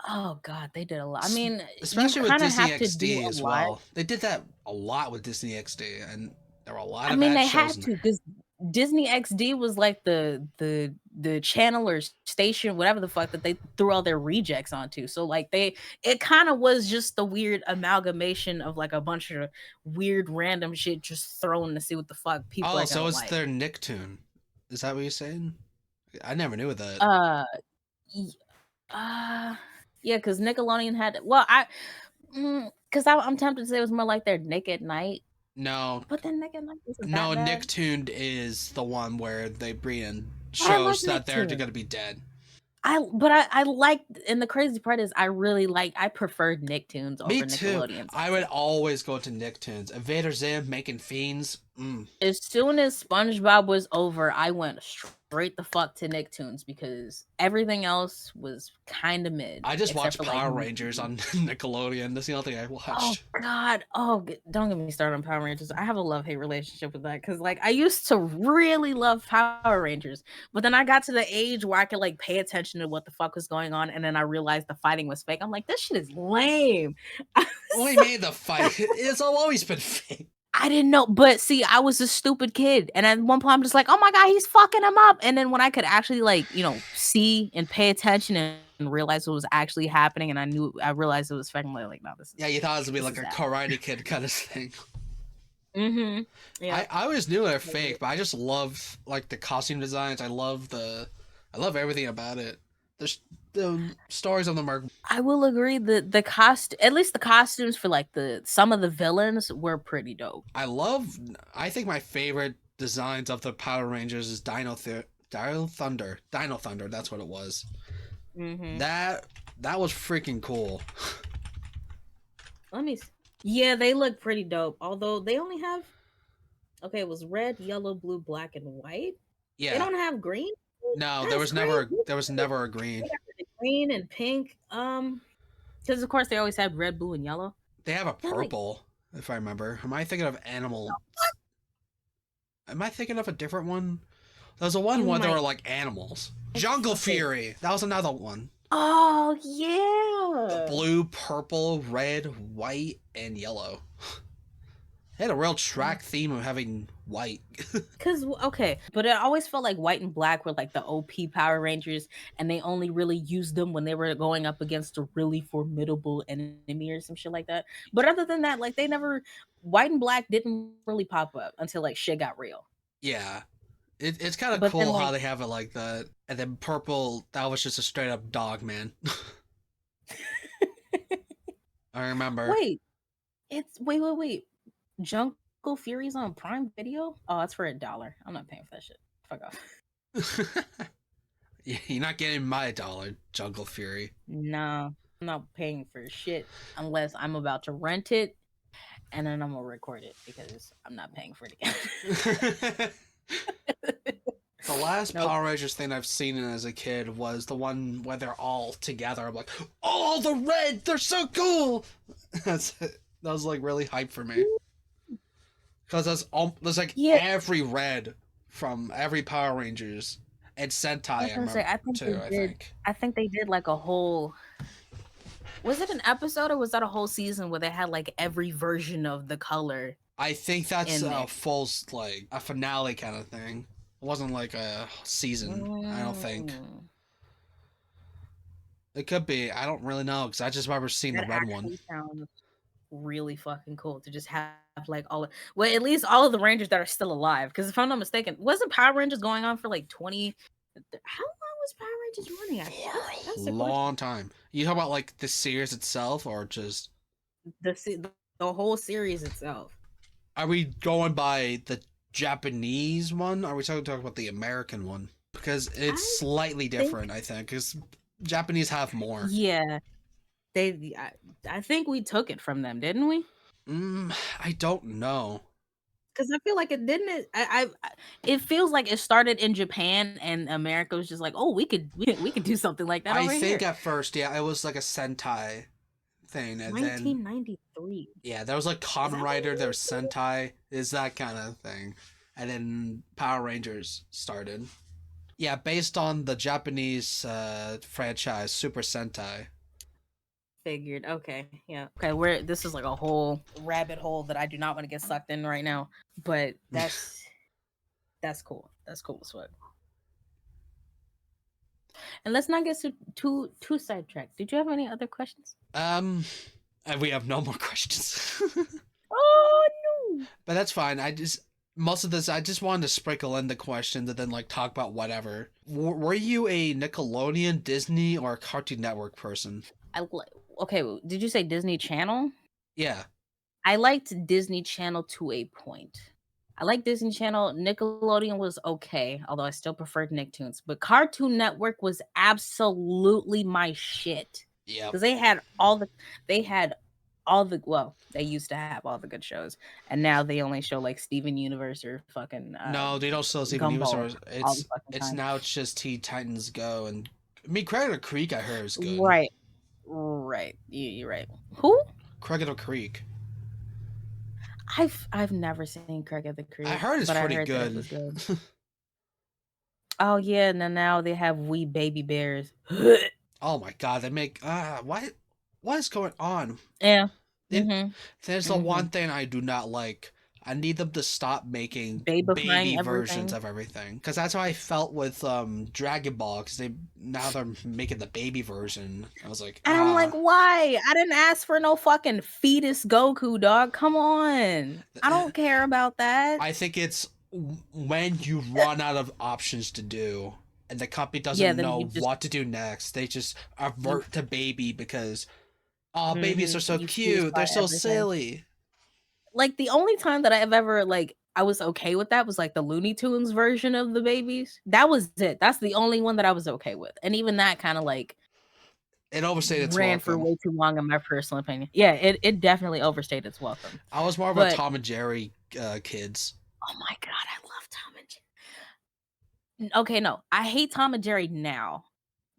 Oh God, they did a lot. I mean, especially with Disney XD as well. They did that a lot with Disney XD, and there were a lot of bad shows. They had to because Disney XD was like the channel or station, whatever the fuck, that they threw all their rejects onto. So like it kind of was just the weird amalgamation of like a bunch of weird random shit just thrown to see what the fuck people. Oh, so it's their Nicktoon. Is that what you're saying? I never knew that. Uh, y- yeah, because Nickelodeon had. Well, because I'm tempted to say it was more like their Nick at Night. No, But then Nick at Night isn't no. that bad. Nicktooned is the one where they bring in I like shows that they're Nicktoons. gonna be dead. I like, and the crazy part is I preferred Nicktoons Me over too. Nickelodeon's. I would always go to Nicktoons. Invader Zim making fiends. As soon as SpongeBob was over, I went straight the fuck to Nicktoons because everything else was kind of mid. I just Except watched for like Power Rangers on Nickelodeon. That's the only thing I oh watched. god, don't get me started on Power Rangers. I have a love-hate relationship with that because like I used to really love Power Rangers, but then I got to the age where I could like pay attention to what the fuck was going on, and then I realized the fighting was fake. I'm like, this shit is lame. What do you mean the fight? It's always been fake. I didn't know, but see, I was a stupid kid, and at one point I'm just like, "Oh my god, he's fucking him up!" And then when I could actually like, see and pay attention and realize what was actually happening, and I realized it was fucking like, no, this is Yeah, you thought it was gonna be this like is a that. Karate Kid kind of thing. Mm-hmm. Yeah. I always knew they're fake, but I just love like the costume designs. I love everything about it. The stories of them are. I will agree that at least the costumes for like some of the villains were pretty dope. I think my favorite designs of the Power Rangers is Dino Thunder. Dino Thunder, that's what it was. Mm-hmm. That was freaking cool. Let me. Yeah, they look pretty dope. Although they only have. Okay, it was red, yellow, blue, black, and white. Yeah. They don't have green. No, That's there was never a green. They got green and pink. Because of course they always had red, blue, and yellow. They have a purple, if I remember. Am I thinking of animal? Am I thinking of a different one? There was a one where there were like animals. Jungle Fury. That was another one. Oh yeah. Blue, purple, red, white, and yellow. They had a real track theme of having white. But it always felt like white and black were like the OP Power Rangers, and they only really used them when they were going up against a really formidable enemy or some shit like that. But other than that, like white and black didn't really pop up until like shit got real. Yeah. It's kind of cool how they have it like that. And then purple, that was just a straight up dog, man. I remember. Wait. Wait. Jungle Fury's on Prime Video? Oh, it's for $1. I'm not paying for that shit. Fuck off. You're not getting my $1, Jungle Fury. No, I'm not paying for shit unless I'm about to rent it, and then I'm gonna record it because I'm not paying for it again. The last Power Rangers thing I've seen as a kid was the one where they're all together. I'm like, oh, the red, they're so cool. That was like really hype for me. Because there's like every red from every Power Rangers and Sentai. I think they did like a whole. Was it an episode or was that a whole season where they had like every version of the color? I think that's a full like a finale kind of thing. It wasn't like a season. I don't think. It could be. I don't really know because I just remember seeing the red one. Sounds really fucking cool to just have like at least all of the Rangers that are still alive. Because if I'm not mistaken, wasn't Power Rangers going on for like 20? How long was Power Rangers running? That's a long time. You talk about like the series itself, or just the whole series itself? Are we going by the Japanese one? Or are we talking about the American one? Because it's slightly different, I think. Because Japanese have more. Yeah. I think we took it from them, didn't we? I don't know. Because I feel like it didn't. It feels like it started in Japan and America was just like, oh, we could do something like that. I think at first, yeah, it was like a Sentai thing, and 1993. Yeah, there was like Kamen Rider, there was Sentai, is that kind of thing, and then Power Rangers started. Yeah, based on the Japanese franchise Super Sentai. Figured. Okay. Yeah. Okay. This is like a whole rabbit hole that I do not want to get sucked in right now. But that's cool. That's cool as fuck. And let's not get too sidetracked. Did you have any other questions? We have no more questions. Oh no. But that's fine. most of this, I just wanted to sprinkle in the questions and then like talk about whatever. Were you a Nickelodeon, Disney, or Cartoon Network person? Okay, did you say Disney Channel? Yeah. I liked Disney Channel to a point. I like Disney Channel. Nickelodeon was okay, although I still preferred Nicktoons. But Cartoon Network was absolutely my shit Yep. because they had well, they used to have all the good shows, and now they only show like Steven Universe or fucking No, they don't still Steven Gumball Universe. all the fucking It's time. now it's just Teen Titans Go and I mean Crocodile Creek. I heard is good. Right, right. You're right. Who? Crocodile Creek. I've never seen Craig of the I Creek, heard it's but I pretty heard that it good. was good. Oh yeah, and then now they have wee baby bears. Oh my god, they make what is going on? Yeah. It, Mhm. there's the Mhm. one thing I do not like. I need them to stop making Babifying baby versions everything. of everything because that's how I felt with Dragon Ball because they're making the baby version. I was like, And I'm like, why? I didn't ask for no fucking fetus Goku, dog. Come on. I don't care about that. I think it's when you run out of options to do and the company Yeah, doesn't then know what to do next. They just avert to baby because oh, babies are so you cute. They're fetusify so everything. silly. Like the only time that I have ever like I was okay with that was like the Looney Tunes version of the babies. That was it. That's the only one that I was okay with. And even that kind of like It overstayed its ran for welcome. way too long in my personal opinion. Yeah, it definitely overstayed its welcome. I was more of a But Tom and Jerry kids. oh my god, I love Tom and Jerry. Okay, no, I hate Tom and Jerry now.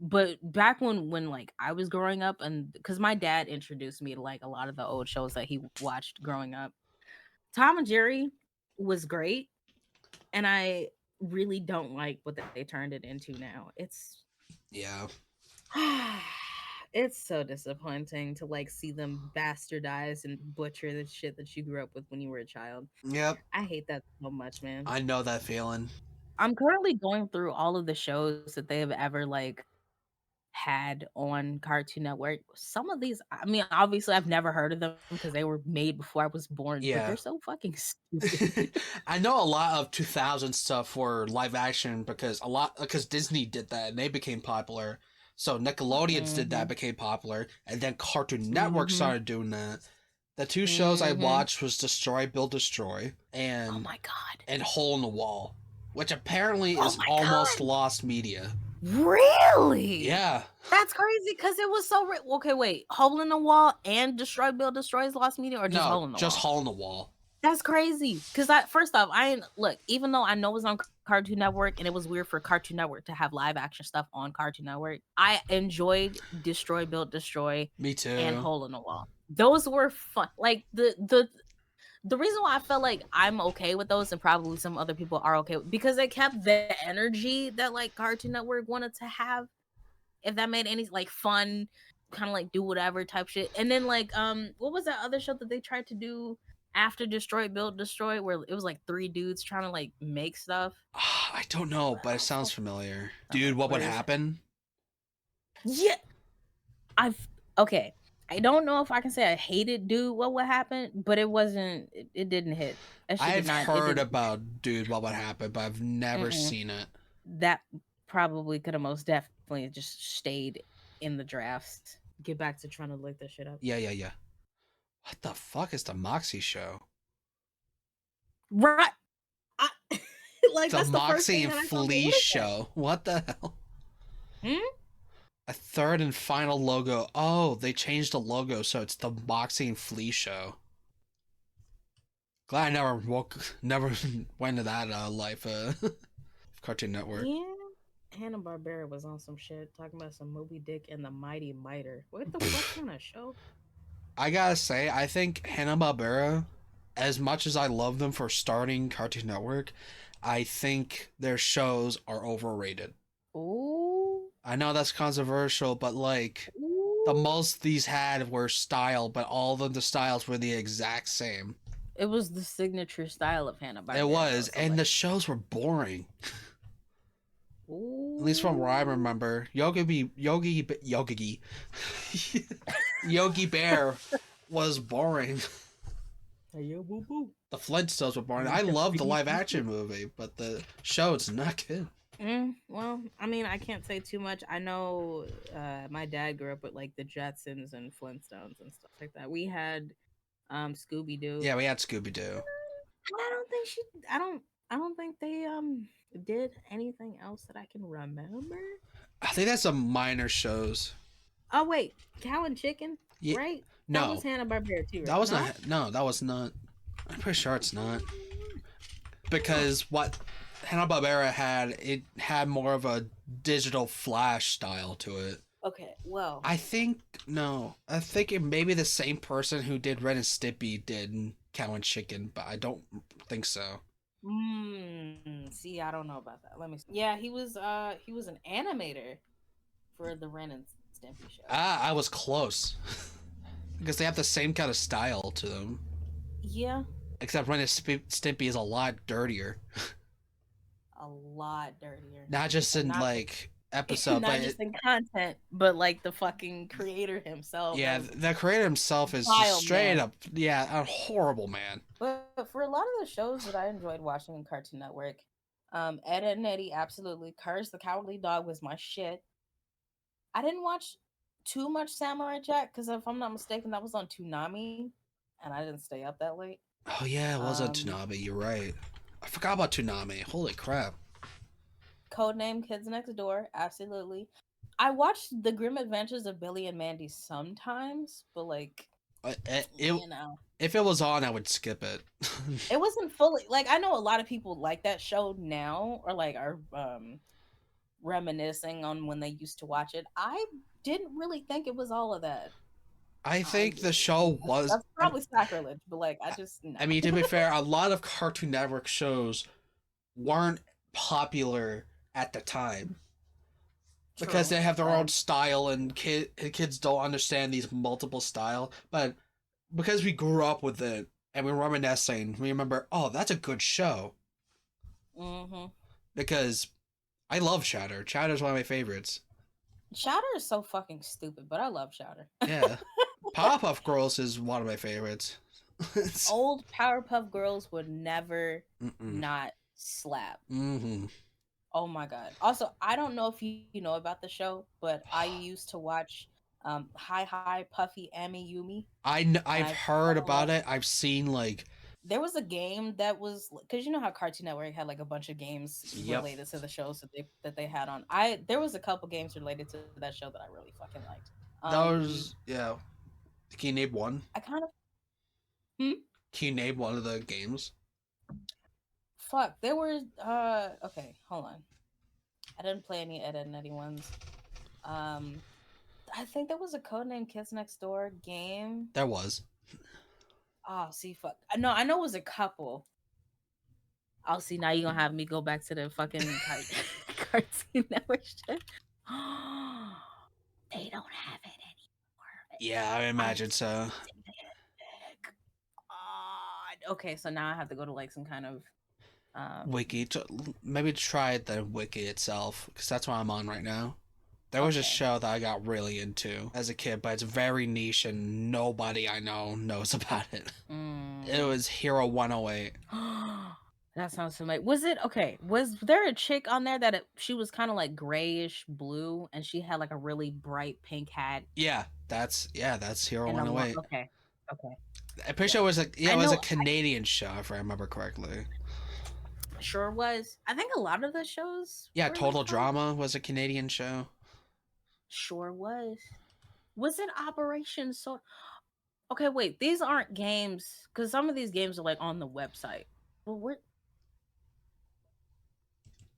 But back when like I was growing up, and because my dad introduced me to like a lot of the old shows that he watched growing up, Tom and Jerry was great, and I really don't like what they turned it into now. Yeah. It's so disappointing to like see them bastardize and butcher the shit that you grew up with when you were a child. Yep. I hate that so much, man. I know that feeling. I'm currently going through all of the shows that they have ever like had on Cartoon Network. Some of these, I mean, obviously I've never heard of them because they were made before I was born, but Yeah. they're so fucking stupid. I know a lot of 2000 stuff for live action because Disney did that and they became popular. So Nickelodeons did that, Mhm. became popular, and then Cartoon Network Mhm. started doing that. The two shows I Mhm. watched was Destroy, Build, Destroy, Oh and my god. Hole in the Wall, which apparently Oh is my almost god. lost media. Really? Yeah. That's crazy because it was so okay, wait. Hole in the Wall and Destroy Build Destroys Lost Media or just No, Hole in the just Wall? Hole in the Wall. That's crazy. Cause I first off, I ain't look, even though I know it was on Cartoon Network and it was weird for Cartoon Network to have live action stuff on Cartoon Network, I enjoyed Destroy Build Destroy Me and too. Hole in the Wall. Those were fun. Like the reason why I felt like I'm okay with those and probably some other people are okay with, because they kept the energy that like Cartoon Network wanted to have. If that made any like fun, kind of like do whatever type shit. And then like what was that other show that they tried to do after Destroy Build Destroy where it was like three dudes trying to like make stuff? I don't know, but it Oh, sounds fuck. familiar. I'm Dude, like, what would where is it? happen? Yeah, I've okay. I don't know if I can say I hated Dude What Would Happen, but it wasn't. It didn't hit. That shit did I've not. It heard didn't. about Dude, what would happen, but I've never Mm-mm. seen it. That probably could have most definitely just stayed in the drafts. Get back to trying to look this shit up. Yeah, yeah, yeah. What the fuck is the Moxie show? Right. I, like The that's the first Moxie thing and that I saw. I'm like, Flea what is that? show. What the hell? Hmm? A third and final logo. Oh, they changed the logo so it's the Moxie and Flea show. Glad I never went to that life. Cartoon Network. Yeah. Hanna Barbera was on some shit talking about some Moby Dick and the Mighty Miter. What the fuck kind of show? I gotta say, I think Hanna-Barbera, as much as I love them for starting Cartoon Network, I think their shows are overrated. Ooh. I know that's controversial, but like the Ooh. most these had were style, but all of the styles were the exact same. It was the signature style of Hanna It Barbera though. was, So and like, the shows were boring. At least from what I ooh. remember, Yogi Bear was boring. Hey, boo boo. The Flintstones were boring. I love the live action movie, but the show is not good. Well, I mean, I can't say too much. I know my dad grew up with like the Jetsons and Flintstones and stuff like that. We had Scooby Doo. Yeah, we had Scooby Doo. I don't think I don't think they did anything else that I can remember. I think that's some minor shows. Oh wait, Cow and Chicken, Yeah, right? That was no, Hanna-Barbera too, that right? was No? not. No, that was not. I'm pretty sure it's not. Because what Hanna-Barbera had more of a digital flash style to it. Okay, well, I think it may be the same person who did Ren and Stimpy did Cow and Chicken, but I don't think so. See, I don't know about that. Let me see. Yeah, he was an animator for the Ren and Stimpy show. I was close. Because they have the same kind of style to them. Yeah. Except Ren and Stimpy is a lot dirtier. A lot dirtier. Not just in like episode, not but just in content, but like the fucking creator himself. Yeah, the creator himself is just straight up, a horrible man. But for a lot of the shows that I enjoyed watching on Cartoon Network, Ed, Edd and Eddy, absolutely. Courage the Cowardly Dog was my shit. I didn't watch too much Samurai Jack because if I'm not mistaken, that was on Toonami, and I didn't stay up that late. Oh yeah, it was on Toonami. You're right. I forgot about Toonami. Holy crap. Codename Kids Next Door, absolutely. I watched The Grim Adventures of Billy and Mandy sometimes, but like, if it was on, I would skip it. It wasn't fully like I know a lot of people like that show now, or like are reminiscing on when they used to watch it. I didn't really think it was all of that. I think the show was. That's probably sacrilege, but like I just. No. I mean, to be fair, a lot of Cartoon Network shows weren't popular at the time. True. Because they have their own style, and kids don't understand these multiple style. But because we grew up with it and we're reminiscing, we remember, oh, that's a good show. Mm-hmm. Because I love Chowder. Chowder's one of my favorites. Chowder is so fucking stupid, but I love Chowder. Yeah. Powerpuff Girls is one of my favorites. Old Powerpuff Girls would never not slap. Mm-hmm. Oh my god. Also, I don't know if you know about the show, but I used to watch Hi Puffy Ami Yumi. I've heard about it. I've seen like there was a game that was because you know how Cartoon Network had like a bunch of games related to the shows that they had on. There was a couple games related to that show that I really fucking liked. Can you name one? I kind of. Can you name one of the games? Fuck, there were okay, hold on. I didn't play any Ed, Edd and Eddy ones. I think there was a Codename Kids Next Door game. There was. Oh, see, fuck. No, I know it was a couple. I'll see. Now you're gonna have me go back to the fucking Cartoon Network shit. They don't have it anymore. Yeah, I imagine so. Okay, so now I have to go to like some kind of wiki. Maybe try the wiki itself, because that's what I'm on right now. There was a show that I got really into as a kid, but it's very niche and nobody I know knows about it. It was Hero 108. That sounds familiar. Was it okay? Was there a chick on there that she was kind of like grayish blue and she had like a really bright pink hat? Yeah, that's Hero 108. Okay. I'm pretty sure it was a Canadian show if I remember correctly. Sure was. I think a lot of the shows. Yeah, Total Drama was a Canadian show. Sure was. Was it Operation Soda? Okay, wait. These aren't games because some of these games are like on the website. Well,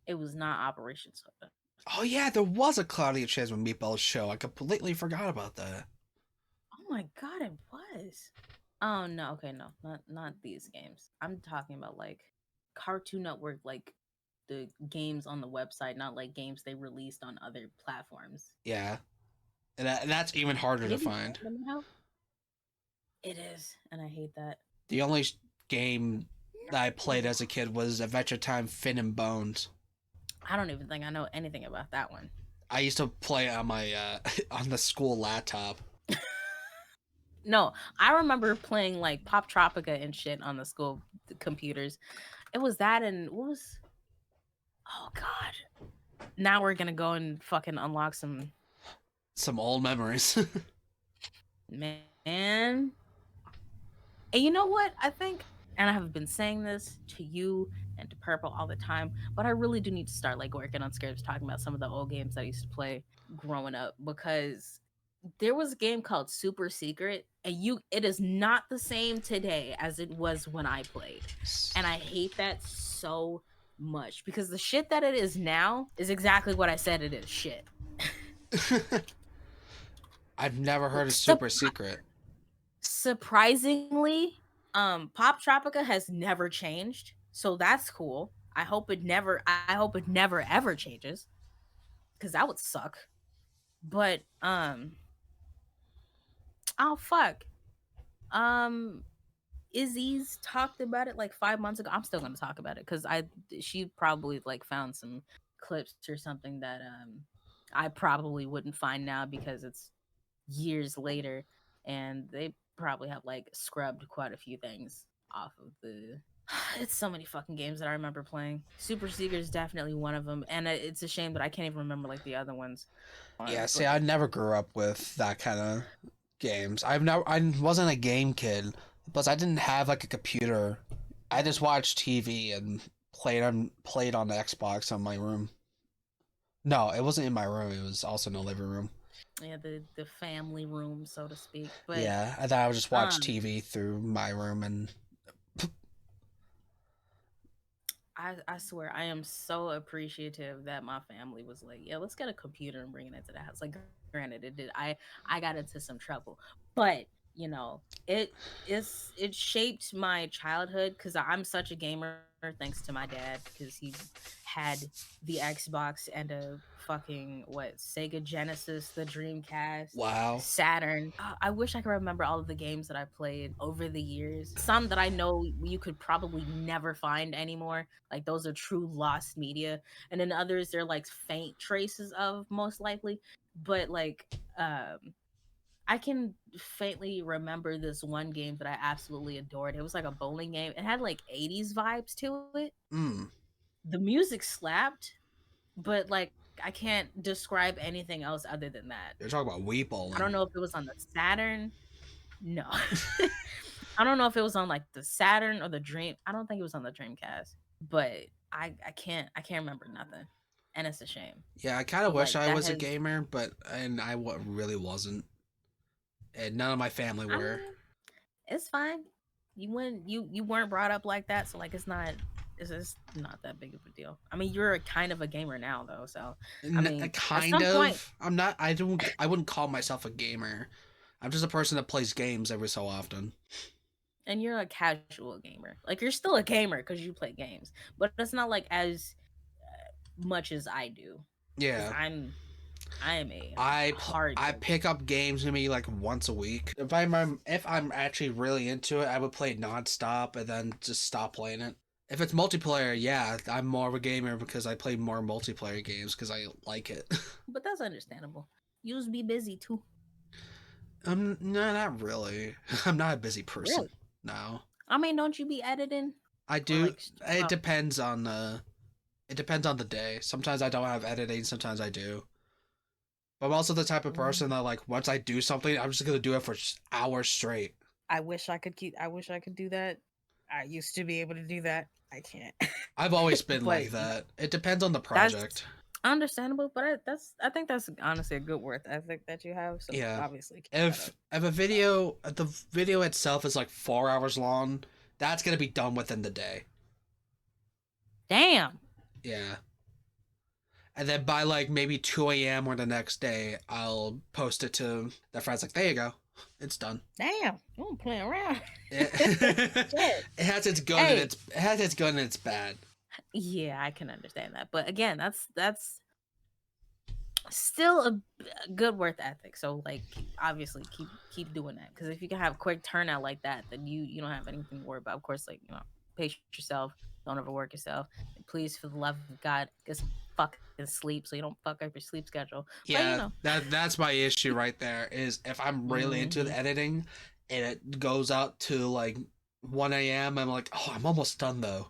it was not Operation Soda. Oh yeah, there was a Claudia Chasman Meatballs show. I completely forgot about that. Oh my god, it was. Oh no, okay, no, not these games. I'm talking about like Cartoon Network, like the games on the website, not like games they released on other platforms. Yeah, and that's even harder to find. It is, and I hate that. The only game that I played as a kid was Adventure Time Finn and Bones. I don't even think I know anything about that one. I used to play on my on the school laptop. No, I remember playing like Pop Tropica and shit on the school computers. It was that and what was oh god. Now we're gonna go and fucking unlock some old memories. man. And you know what? I think, and I have been saying this to you and to Purple all the time, but I really do need to start like working on scripts, talking about some of the old games I used to play growing up because there was a game called Super Secret, and it is not the same today as it was when I played. And I hate that so much because the shit that it is now is exactly what I said it is shit. I've never heard of Super Secret. Surprisingly, Pop Tropica has never changed, so that's cool. I hope it never ever changes because that would suck. But oh fuck, Izzy's talked about it like 5 months ago. I'm still gonna talk about it because she probably like found some clips or something that I probably wouldn't find now because it's years later and they probably have like scrubbed quite a few things off of the it's so many fucking games that I remember playing. Super Seeker is definitely one of them, and it's a shame that I can't even remember like the other ones. Yeah, see, I never grew up with that kind of games. I wasn't a game kid, plus I didn't have like a computer. I just watched TV and played on the Xbox on my room. No, it wasn't in my room. It was also in the living room. Yeah, the family room, so to speak. But yeah, I thought I would just watch TV through my room and. I swear I am so appreciative that my family was like, yeah, let's get a computer and bring it into the house. Like, granted, it did. I got into some trouble, but you know, it shaped my childhood because I'm such a gamer thanks to my dad because he had the Xbox and a fucking Sega Genesis, the Dreamcast, wow, Saturn. I wish I could remember all of the games that I played over the years. Some that I know you could probably never find anymore. Like those are true lost media, and then others they're like faint traces of most likely. But like I can faintly remember this one game that I absolutely adored. It was like a bowling game. It had like 80s vibes to it. The music slapped, but like I can't describe anything else other than that. You're talking about Wii bowling. I don't know if it was on the Saturn. No. I don't know if it was on like the Saturn or the Dream. I don't think it was on the Dreamcast. But I can't remember nothing. And it's a shame. Yeah, I kind of wish I was a gamer, but I really wasn't. And none of my family were. It's fine. You weren't brought up like that, so like it's not that big of a deal. I mean, you're kind of a gamer now though, so I mean, kind of. Point, I'm not. I wouldn't call myself a gamer. I'm just a person that plays games every so often. And you're a casual gamer. Like you're still a gamer because you play games, but it's not like as much as I do. Yeah, I am a hard. I pick up games maybe like once a week. If I'm actually really into it, I would play nonstop and then just stop playing it. If it's multiplayer, yeah, I'm more of a gamer because I play more multiplayer games because I like it. But that's understandable. You just be busy too. No, not really. I'm not a busy person. Really? No. I mean, don't you be editing? I do. Like, it depends on the. It depends on the day. Sometimes I don't have editing. Sometimes I do. But I'm also the type of person that like once I do something, I'm just gonna do it for hours straight. I wish I could do that. I used to be able to do that. I can't. I've always been like that. It depends on the project. Understandable, but I think that's honestly a good work ethic that you have. So yeah, obviously, if the video itself is like 4 hours long, that's gonna be done within the day. Damn. Yeah. And then by like maybe 2 a.m. or the next day, I'll post it to the friends. Like, there you go, it's done. Damn, you don't play around. It has its good and it has its good and its bad. Yeah, I can understand that, but again, that's still a good work ethic. So like, obviously, keep doing that because if you can have quick turnout like that, then you don't have anything to worry about. Of course, like pace yourself, don't overwork yourself, and please, for the love of God, get some fucking sleep so you don't fuck up your sleep schedule. Yeah, but, that's my issue right there. Is if I'm really into the editing, and it goes out to like 1 a.m. I'm like, oh, I'm almost done though.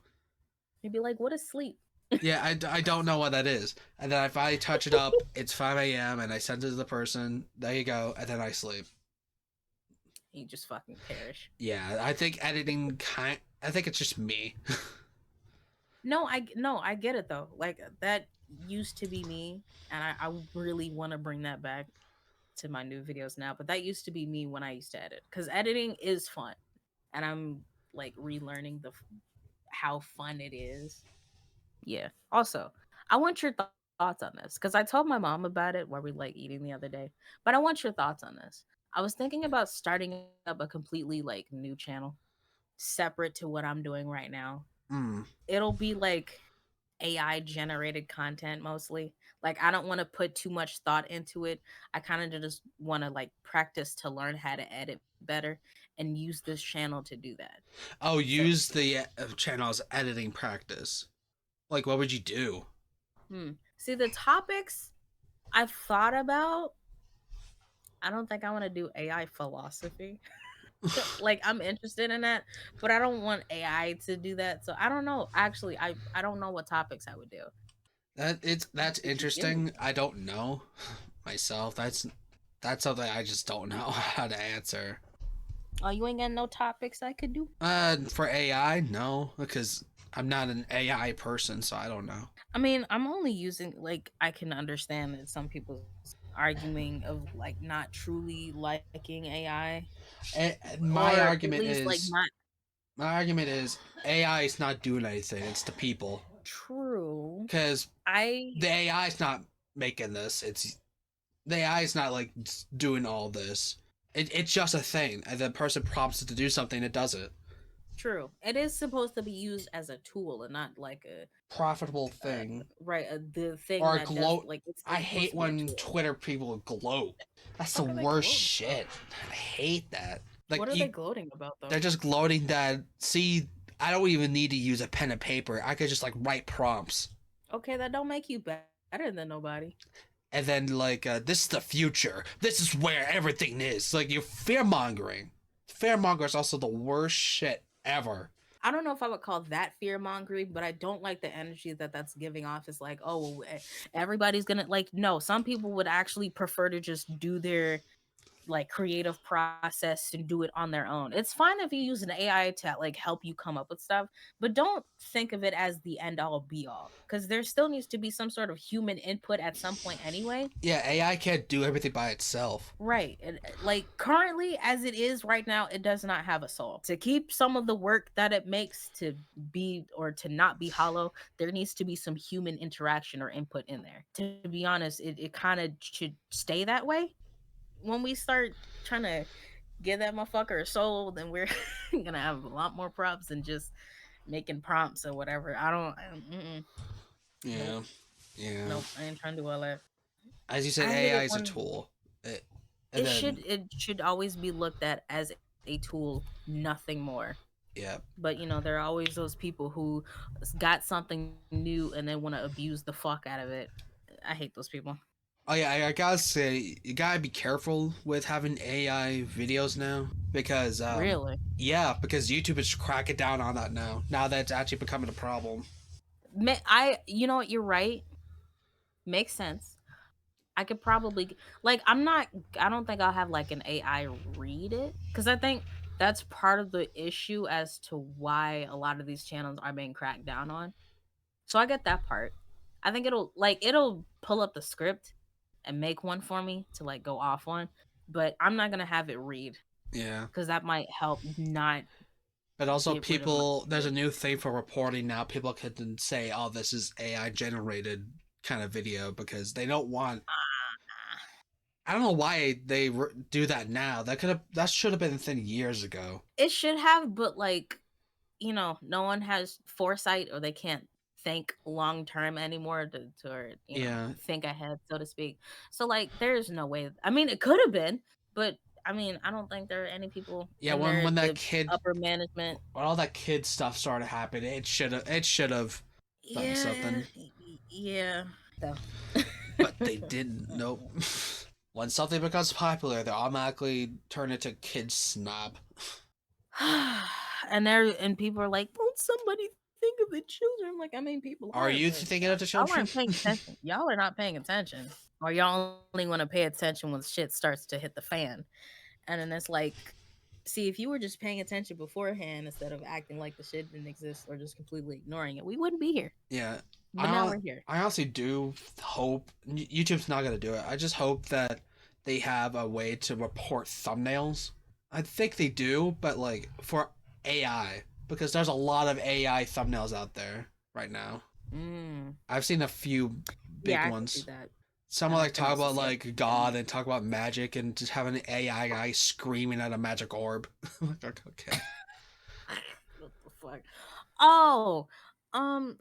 You'd be like, what is sleep? Yeah, I don't know what that is. And then if I touch it up, it's 5 a.m. and I send it to the person. There you go. And then I sleep. You just fucking perish. Yeah, I think editing I think it's just me. No, I get it though. Like that used to be me, and I really want to bring that back to my new videos now. But that used to be me when I used to edit, because editing is fun, and I'm like relearning how fun it is. Yeah. Also, I want your thoughts on this because I told my mom about it while we like eating the other day. But I want your thoughts on this. I was thinking about starting up a completely like new channel, separate to what I'm doing right now. Mm. It'll be like AI generated content mostly. Like I don't want to put too much thought into it. I kind of just want to like practice to learn how to edit better and use this channel to do that, Oh, so to use speak. the channel as editing practice. Like, what would you do? See, the topics I've thought about, I don't think I want to do AI philosophy. Like I'm interested in that, but I don't want AI to do that. So I don't know. Actually, I don't know what topics I would do. That's Did you give me interesting. one? I don't know myself. That's something I just don't know how to answer. Oh, you ain't got no topics I could do? For AI, no, because I'm not an AI person, so I don't know. I mean, I'm only using like I can understand that some people's arguing of like not truly liking AI, My or at argument least like is not AI is not doing anything. It's the people, true. because I the AI is not making this. It's the AI is not like doing all this. It's just a thing, and the person prompts it to do something, it does it. True. It is supposed to be used as a tool and not like Profitable thing right, the thing or that does gloat. like I it's supposed hate to be a when tool. Twitter people gloat. That's the What are they worst gloating about? shit. I hate that. What Like are they you, gloating about though? they're just gloating that. See, I don't even need to use a pen and paper. I could just like write prompts, Okay, that don't make you better than nobody. and then like this is the future. This is where everything is. Like you're fear mongering. Fear monger is also the worst shit ever. I don't know if I would call that fear mongering, but I don't like the energy that that's giving off. It's like, oh, well, everybody's gonna like. No, some people would actually prefer to just do their like creative process and do it on their own. It's fine if you use an AI to like help you come up with stuff, but don't think of it as the end all be all because there still needs to be some sort of human input at some point anyway. Yeah, AI can't do everything by itself. Right. Like currently as it is right now, it does not have a soul. To keep some of the work that it makes to be or to not be hollow, there needs to be some human interaction or input in there. To be honest, it kind of should stay that way. When we start trying to give that motherfucker a soul, then we're gonna have a lot more props than just making prompts or whatever. Nope, Yeah, yeah. nope. I ain't trying to do all that. As you said, I hate AI it is a when tool. And then, it should always be looked at as a tool, nothing more. yeah. But there are always those people who got something new and then want to abuse the fuck out of it. I hate those people. Oh yeah, I gotta say, you gotta be careful with having AI videos now because, Really, yeah, because YouTube is cracking down on that now. Now that it's actually becoming a problem. you know what? You're right. Makes sense. I could probably like I don't think I'll have like an AI read it cuz I think that's part of the issue as to why a lot of these channels are being cracked down on. So I get that part. I think it'll pull up the script and make one for me to like go off on, but I'm not going to have it read Yeah. cuz that might help not But also, get rid of my there's a videos. new thing for reporting now. People can say, "Oh, this is AI generated kind of video," because they don't want. I don't know why they do that now. That should have been a thing years ago. It should have, but like no one has foresight or they can't think long term anymore to or, Yeah, think ahead, so to speak. So like there's no way. I mean, it could have been, but I mean, I don't think there are any people yeah. in When there, that the kid, upper management. when all that kid stuff started happening, it should have done Yeah, something, yeah. So but they didn't. Nope. When something becomes popular, they automatically turn into kid snob. And people are like, won't somebody think of the children? I'm like, I mean, people Are are, you but thinking of the y'all children? aren't paying attention. Y'all are not paying attention. Or y'all only want to pay attention when shit starts to hit the fan. And then it's like, see, if you were just paying attention beforehand instead of acting like the shit didn't exist or just completely ignoring it, we wouldn't be here. Yeah. But now we're here. I honestly do hope YouTube's not gonna do it. I just hope that they have a way to report thumbnails. I think they do, but like for AI, because there's a lot of AI thumbnails out there right now. I've seen a few big Yeah, I can see ones. that. Some And I like can talk also about see like God and talk about magic and just have an AI guy screaming at a magic orb. Okay. what the fuck? Oh,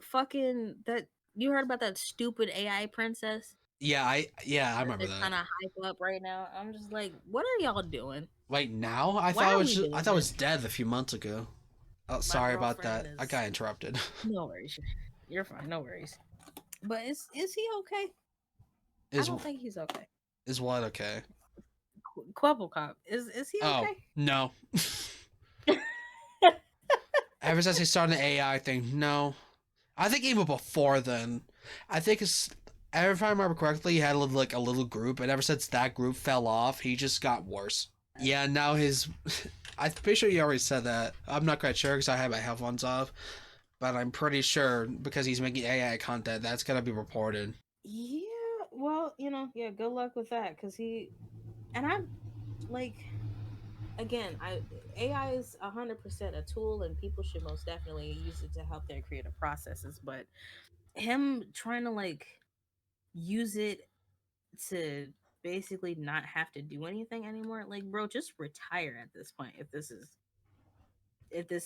fucking that. You heard about that stupid AI princess Yeah, I that remember they're that. trying to hype up right now? I'm just like, what are y'all doing? Right now, Why are we I doing thought it was this? dead a few months ago. Oh, My sorry about girlfriend that. I is got interrupted. no worries. You're fine, no worries. But is he okay? I Is don't think he's okay. is what okay? Quabblecop, is he Oh, okay? no. Ever since he started the AI thing, no. I think even before then, I think it's if I remember correctly, he had a little group, and ever since that group fell off, he just got worse. Yeah, now his. I'm pretty sure you already said that. I'm not quite sure because I have my headphones off, but I'm pretty sure because he's making AI content, that's gonna be reported. Yeah, well, yeah, good luck with that because and I'm like, again, AI is 100% a tool and people should most definitely use it to help their creative processes, but him trying to like use it to basically not have to do anything anymore, like, bro, just retire at this point if this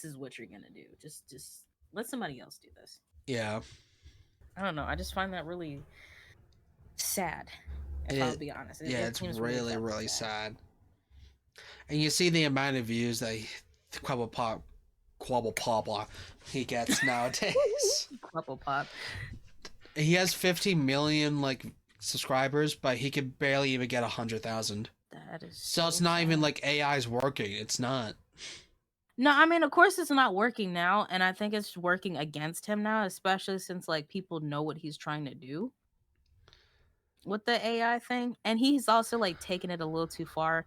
is what you're gonna do. Just let somebody else do this. Yeah. I don't know, I just find that really sad, if I'll It be honest. yeah, It it's seems really really fucking really sad. sad. And you see the amount of views that Quabble Pop he gets nowadays. Couple pop. He has 15 million like subscribers, but he could barely even get 100,000. That is So so it's not even sad. like AI's working. It's not. No, I mean, of course it's not working now, and I think it's working against him now, especially since like people know what he's trying to do with the AI thing. And he's also like taking it a little too far,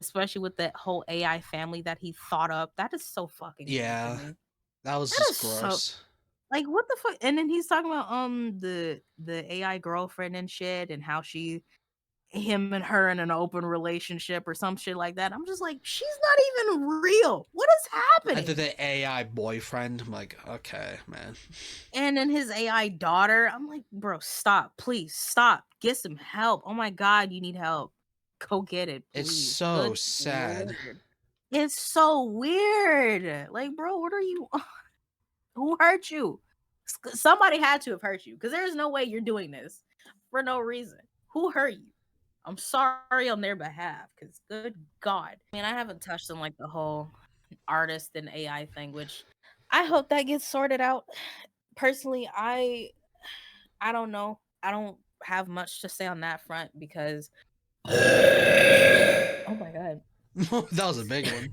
especially with that whole AI family that he thought up. That is so fucking weird to Yeah, me. that was That is just so gross. like what the fuck? And then he's talking about the AI girlfriend and shit and how him and her in an open relationship or some shit like that. I'm just like, she's not even real. What is And happening? the AI boyfriend, I'm like, okay, man. And then his AI daughter, I'm like, bro, stop, please, stop, get some help. Oh my god, you need help. Go get it, It's please. so Good sad. lord, it's so weird. Like, bro, what are you? Who hurt you? Somebody had to have hurt you because there's no way you're doing this for no reason. Who hurt you? I'm sorry on their behalf because good God. I mean, I haven't touched on like the whole artist and AI thing, which I hope that gets sorted out. Personally, I don't know. I don't have much to say on that front because oh my God. That was a big one.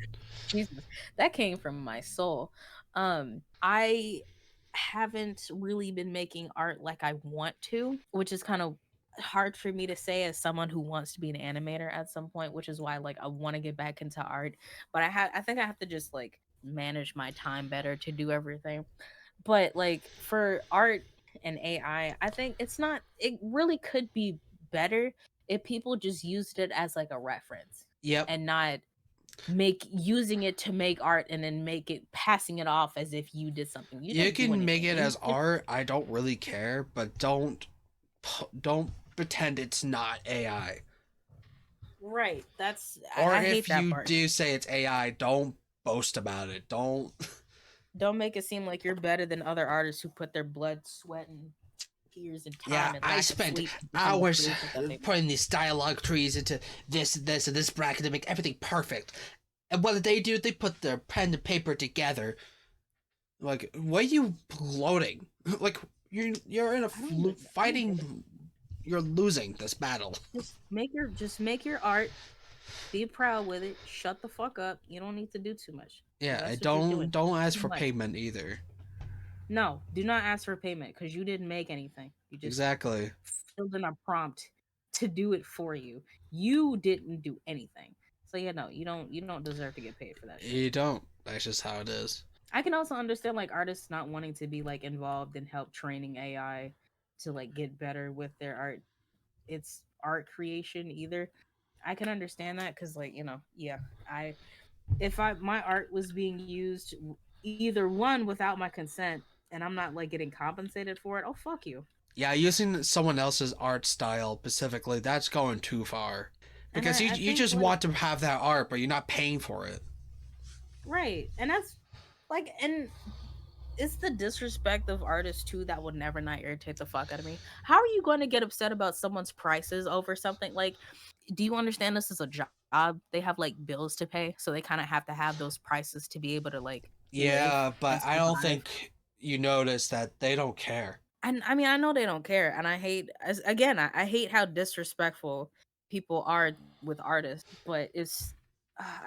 Jesus, that came from my soul. I haven't really been making art like I want to, which is kind of hard for me to say as someone who wants to be an animator at some point, which is why like I want to get back into art, but I think I have to just like manage my time better to do everything. But like for art and I think it really could be better if people just used it as like a reference Yep. and not make using it to make art and then make it passing it off as if you did something. You You didn't do can make anything. it as art. I don't really care, but don't pretend it's not AI. Right. That's Or I if hate that you part. do say it's AI, don't boast about it. Don't. Don't make it seem like you're better than other artists who put their blood, sweat, and tears and Yeah, time and I lack of spent sleep to become the hours creation that they made. putting these dialogue trees into and this bracket to make everything perfect. And what did they do? They put their pen and paper together. Like, what are you gloating? Like, you're in a I don't even fighting you're losing this battle. Just make your art. Be proud with it. Shut the fuck up. You don't need to do too much because Yeah, that's what you're don't doing. don't ask Too for much. payment either. No, do not ask for payment because you didn't make anything. You just Exactly. filled in a prompt to do it for you. You didn't do anything. So yeah, no, you don't deserve to get paid for that shit. You don't. That's just how it is. I can also understand like artists not wanting to be like involved in help training AI to like get better with their art. It's art creation either. I can understand that because like, yeah, I if I my art was being used either one without my consent and I'm not like getting compensated for it, oh fuck you. Yeah, using someone else's art style specifically, that's going too far. And Because I you think just like want to have that art, but you're not paying for it. right. And that's like and it's the disrespect of artists too that would never not irritate the fuck out of me. How are you going to get upset about someone's prices over something? Like, do you understand this is a job? They have like bills to pay, so they kind of have to have those prices to be able to like live Yeah, and but I don't survive. think you notice that they don't care. And I mean, I know they don't care, and I hate again, I hate how disrespectful people are with artists. But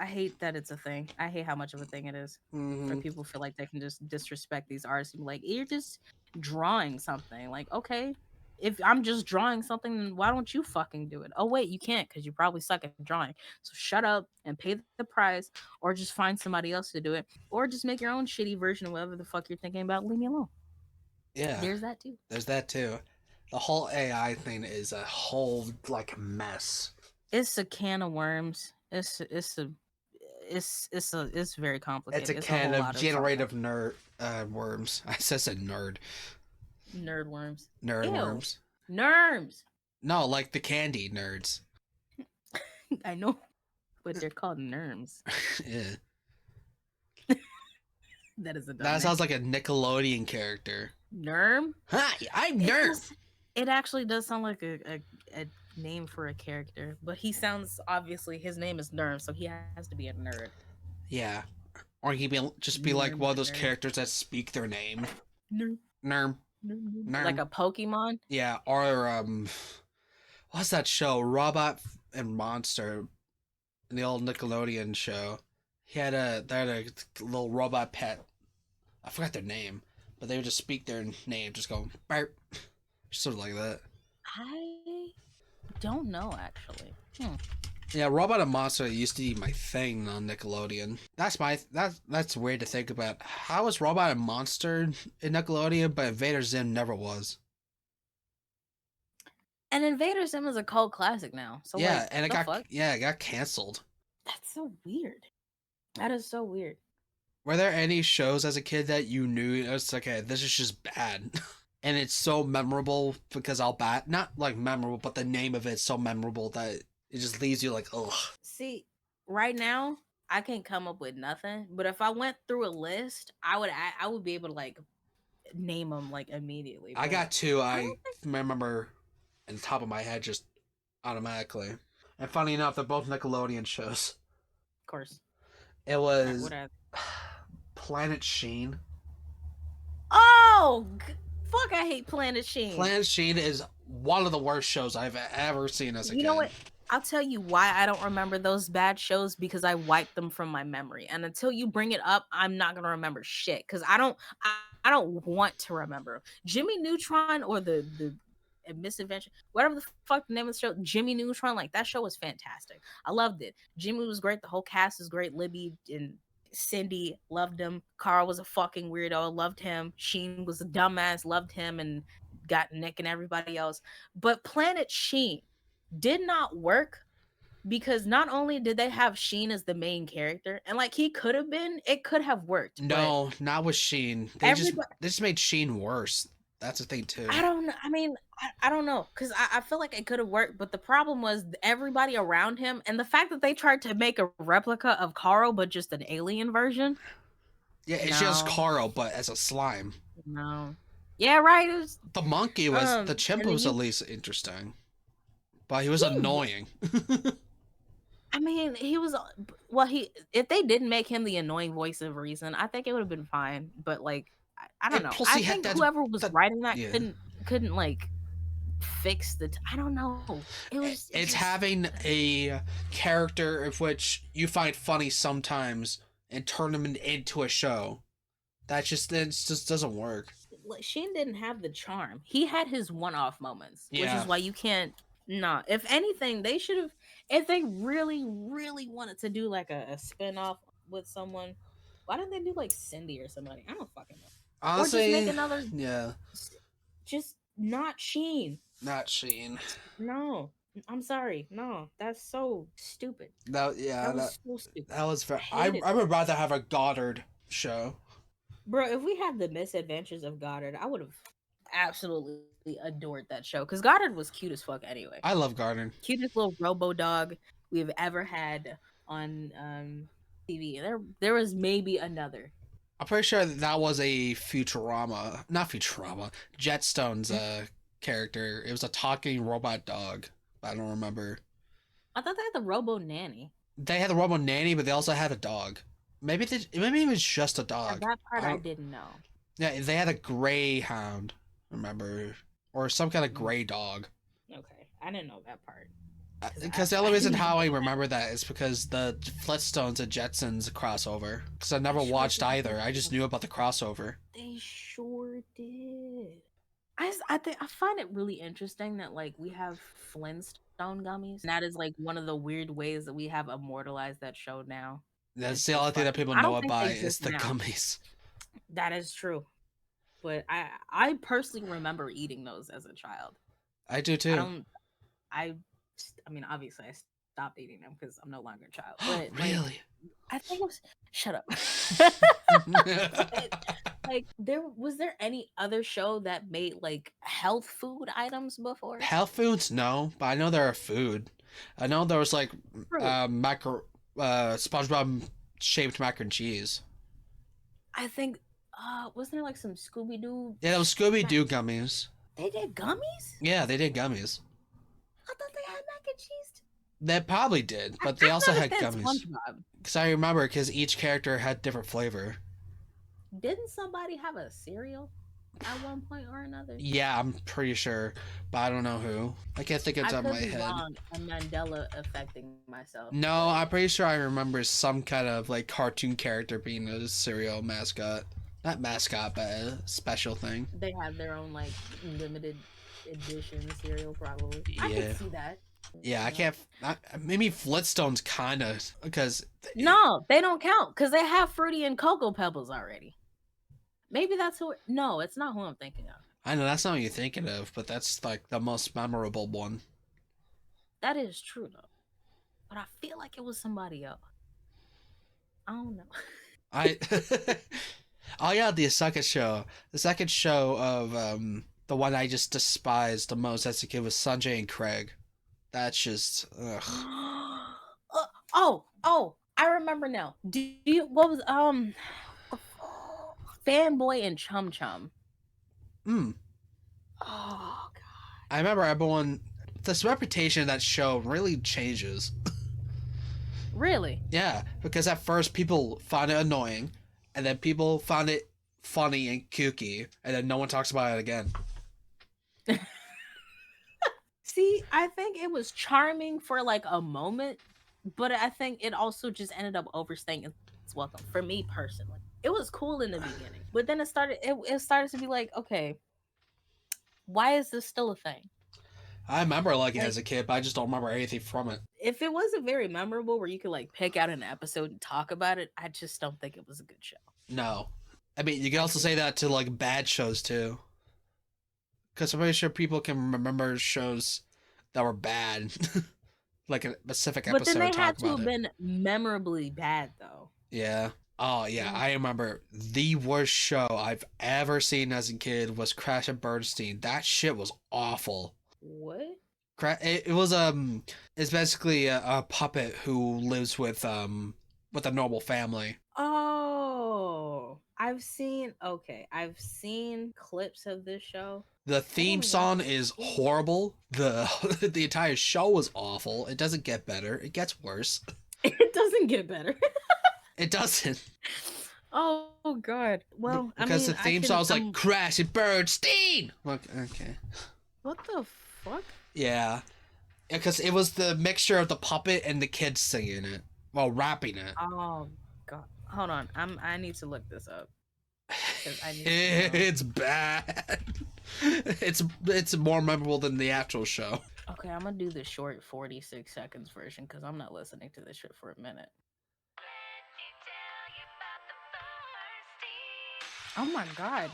I hate that it's a thing. I hate how much of a thing it is, where Mm-hmm. people feel like they can just disrespect these artists and be like, "You're just drawing something." Like, okay, if I'm just drawing something, then why don't you fucking do it? Oh wait, you can't because you probably suck at drawing. So shut up and pay the price, or just find somebody else to do it, or just make your own shitty version of whatever the fuck you're thinking about. Leave me alone. Yeah, There's that too. there's that too. The whole AI thing is a whole like mess. It's a can of worms. It's very It's complicated. a It's a can whole of lot of fucked up generative nerd worms. I said nerd. nerd worms. Nerd Ew, worms. nerds. No, like the candy nerds. I know, but they're called nerms. Yeah. That is a dumb That name. sounds like a Nickelodeon character. Nerm. Hi, I'm It Nerm. does. It actually does sound like a name for a character, but he sounds obviously his name is Nerm, so he has to be a nerd. Yeah. Or he be just be like Nerm one the of those nerd. characters that speak their name. Nerm. Nerm. Like Nerm. a Pokemon. Yeah. Or what's that show? Robot and Monster in the old Nickelodeon show. They had a little robot pet. I forgot their name, but they would just speak their name, just go burp, sort of like that. I don't know actually. Yeah, Robot and Monster used to be my thing on Nickelodeon. That's weird to think about. How was Robot and Monster in Nickelodeon, but Invader Zim never was? And Invader Sim is a cult classic now. So Yeah, like and the fuck? it got canceled. That's so weird. That is so weird. Were there any shows as a kid that you knew it's like, okay, this is just bad, and it's so memorable because I'll bat not like memorable, but the name of it's so memorable that it just leaves you like, ugh. See, right now I can't come up with nothing. But if I went through a list, I would be able to like name them like immediately. I But got two. I I don't think, remember in the top of my head just automatically. And funny enough, they're both Nickelodeon shows. of course. It All right, was what I Planet Sheen. Oh, fuck! I hate Planet Sheen. Planet Sheen is one of the worst shows I've ever seen as a You know kid. what? I'll tell you why I don't remember those bad shows because I wiped them from my memory. And until you bring it up, I'm not gonna remember shit because I don't want to remember Jimmy Neutron or the Misadventure, whatever the fuck the name of the show, Jimmy Neutron. Like that show was fantastic. I loved it. Jimmy was great. The whole cast is great. Libby and Cindy loved him. Carl was a fucking weirdo. Loved him. Sheen was a dumbass. Loved him and got Nick and everybody else. But Planet Sheen did not work because not only did they have Sheen as the main character, and like he could have been, it could have worked, but No, not with Sheen. everybody, They just made Sheen worse. That's the thing too. I don't know. I mean, I don't know because I feel like it could have worked, but the problem was everybody around him and the fact that they tried to make a replica of Carl, but just an alien version. Yeah, it's just No, Carl, but as a slime. no. Yeah, right. The chimp And then was at least interesting, but he was he annoying. I mean, he was well. He if they didn't make him the annoying voice of reason, I think it would have been fine. But like, I don't And know. plus I he had think whoever was writing that yeah. couldn't like fix I don't know. It's just having a character of which you find funny sometimes and turn them into a show. It just doesn't work. Sheen didn't have the charm. He had his one-off moments, which Yeah. is why you can't. Nah, if anything, they should have. If they really, really wanted to do like a spin-off with someone, why didn't they do like Cindy or somebody? I don't fucking know. Or just make Honestly, another. yeah. Just not Sheen. Not Sheen. No, I'm sorry. No, that's so stupid. That was so stupid. that was very. I would rather have a Goddard show. Bro, if we had the Misadventures of Goddard, I would have absolutely adored that show because Goddard was cute as fuck anyway. I love Goddard. Cutest little robo dog we've ever had on TV. There was maybe another. I'm pretty sure that was a Futurama, not Futurama, Jetstones character. It was a talking robot dog. I don't remember. I thought they had the Robo Nanny. They had the Robo Nanny, but they also had a dog. Maybe it was just a dog. That part I didn't know. Yeah, they had a Greyhound, remember, or some kind of gray dog. Okay, I didn't know that part. Because the only reason how I remember that is because the Flintstones and Jetsons crossover. Because I never watched either. I just knew about the crossover. They sure did. I find it really interesting that like we have Flintstone gummies. And that is like one of the weird ways that we have immortalized that show now. That's the only thing that people know about is the gummies. That is true. But I personally remember eating those as a child. I do too. I mean, obviously, I stopped eating them because I'm no longer a child. But really? Like, I think it was. Shut up. Like, was there any other show that made like health food items before? Health foods, no, but I know there are food. I know there was like SpongeBob shaped mac and cheese. I think. Wasn't there like some Scooby Doo? Yeah, those Scooby Doo gummies. They did gummies? Yeah, they did gummies. I thought they had mac and cheese. They probably did, but they also had gummies. Because I remember, because each character had different flavor. Didn't somebody have a cereal at one point or another? Yeah, I'm pretty sure, but I don't know who. I can't think it's on my head. I'm Mandela affecting myself. No, I'm pretty sure I remember some kind of like cartoon character being a cereal mascot. Not mascot, but a special thing. They have their own like limited edition cereal, probably. Yeah. I can see that. Yeah, I can't. Maybe Flintstones kind of, because no, they don't count because they have Fruity and Cocoa Pebbles already. Maybe that's who. No, it's not who I'm thinking of. I know that's not what you're thinking of, but that's like the most memorable one. That is true though, but I feel like it was somebody else. I don't know. Oh yeah, the second show of the one I just despised the most as a kid was Sanjay and Craig. That's just ugh. I remember now. What was Fanboy and Chum Chum? Oh god. I remember everyone. This reputation of that show really changes. Really? Yeah, because at first people found it annoying, and then people found it funny and kooky, and then no one talks about it again. See, I think it was charming for like a moment, but I think it also just ended up overstaying its welcome for me personally. It was cool in the beginning, but then it started to be like, okay, why is this still a thing? I remember liking it as a kid, but I just don't remember anything from it. If it wasn't very memorable where you could like pick out an episode and talk about it, I just don't think it was a good show. No. I mean, you can also say that to like bad shows too. Because I'm pretty sure people can remember shows that were bad. Like a specific episode. But then they had to have been memorably bad though. Yeah. Oh yeah, I remember the worst show I've ever seen as a kid was Crash and Bernstein. That shit was awful. What? It was it's basically a puppet who lives with a normal family. Oh, I've seen clips of this show. The theme song is horrible. The entire show was awful. It doesn't get better. It gets worse. It doesn't get better. It doesn't. Oh god. Well, because the theme song was like Crash and Bernstein. Look, okay. What the fuck? Yeah, because it was the mixture of the puppet and the kids singing it while rapping it. Oh god. Hold on. I need to look this up because I need to know. It's bad. It's more memorable than the actual show. Okay, I'm gonna do the short 46 seconds version because I'm not listening to this shit for a minute. Oh my god.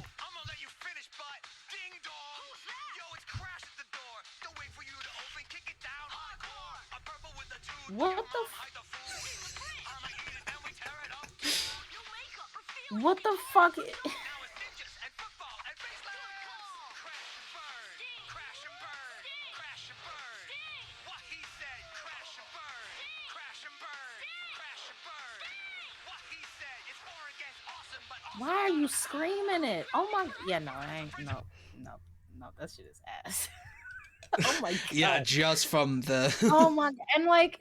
What the What the fuck? Why are you screaming it? Oh my, yeah, no, I ain't, no, that shit is ass. Oh my god. Yeah, just from the. Oh my, and like,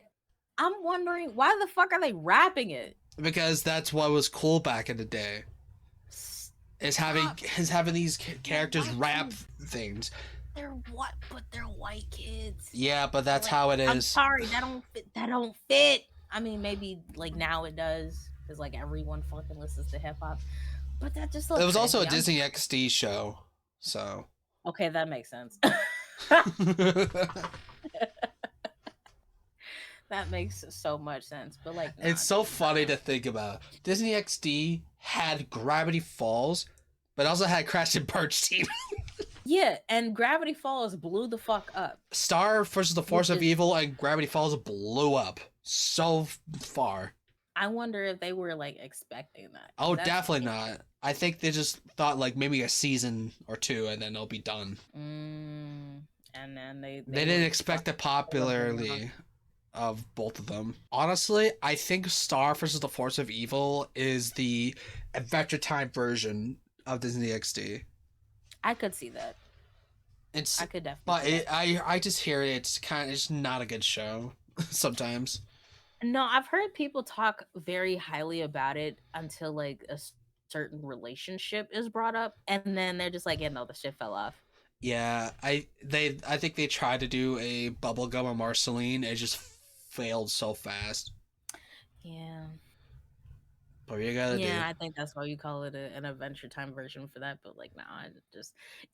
I'm wondering why the fuck are they rapping it? Because that's what was cool back in the day. Is having these characters rap things. They're what? But they're white kids. Yeah, but that's like, how it is. I'm sorry, that don't fit. That don't fit. I mean, maybe like now it does because like everyone fucking listens to hip hop. But that just looks. It was also a Disney XD show, so. Okay, that makes sense. That makes so much sense, but like nah, it's so funny to think about. Disney XD had Gravity Falls, but also had Crash and Burn Team. Yeah, and Gravity Falls blew the fuck up. Star versus the Force of Evil and Gravity Falls blew up so far. I wonder if they were like expecting that. Oh, definitely not. I think they just thought like maybe a season or two and then it'll be done. And then they didn't expect the popularity of both of them. Honestly, I think Star versus the Force of Evil is the Adventure Time version of Disney XD. I could see that. I could definitely. But I just hear it's not a good show sometimes. No, I've heard people talk very highly about it until like a certain relationship is brought up, and then they're just like, yeah, no, the shit fell off. Yeah, I think they tried to do a Bubblegum or Marceline. It just failed so fast. Yeah. But you gotta do. I think that's why you call it an Adventure Time version for that. But like, nah,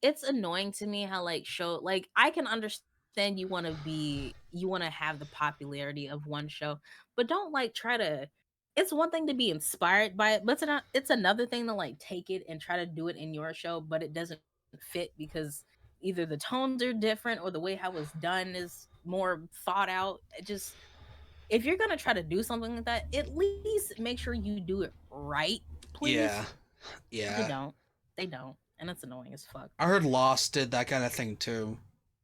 it's annoying to me how like I can understand you want to have the popularity of one show, but don't like try to. It's one thing to be inspired by it, but it's another thing to like take it and try to do it in your show, but it doesn't fit because either the tones are different or the way how it's done is more thought out. If you're gonna try to do something like that, at least make sure you do it right, please. Yeah. They don't, and it's annoying as fuck. I heard Lost did that kind of thing too.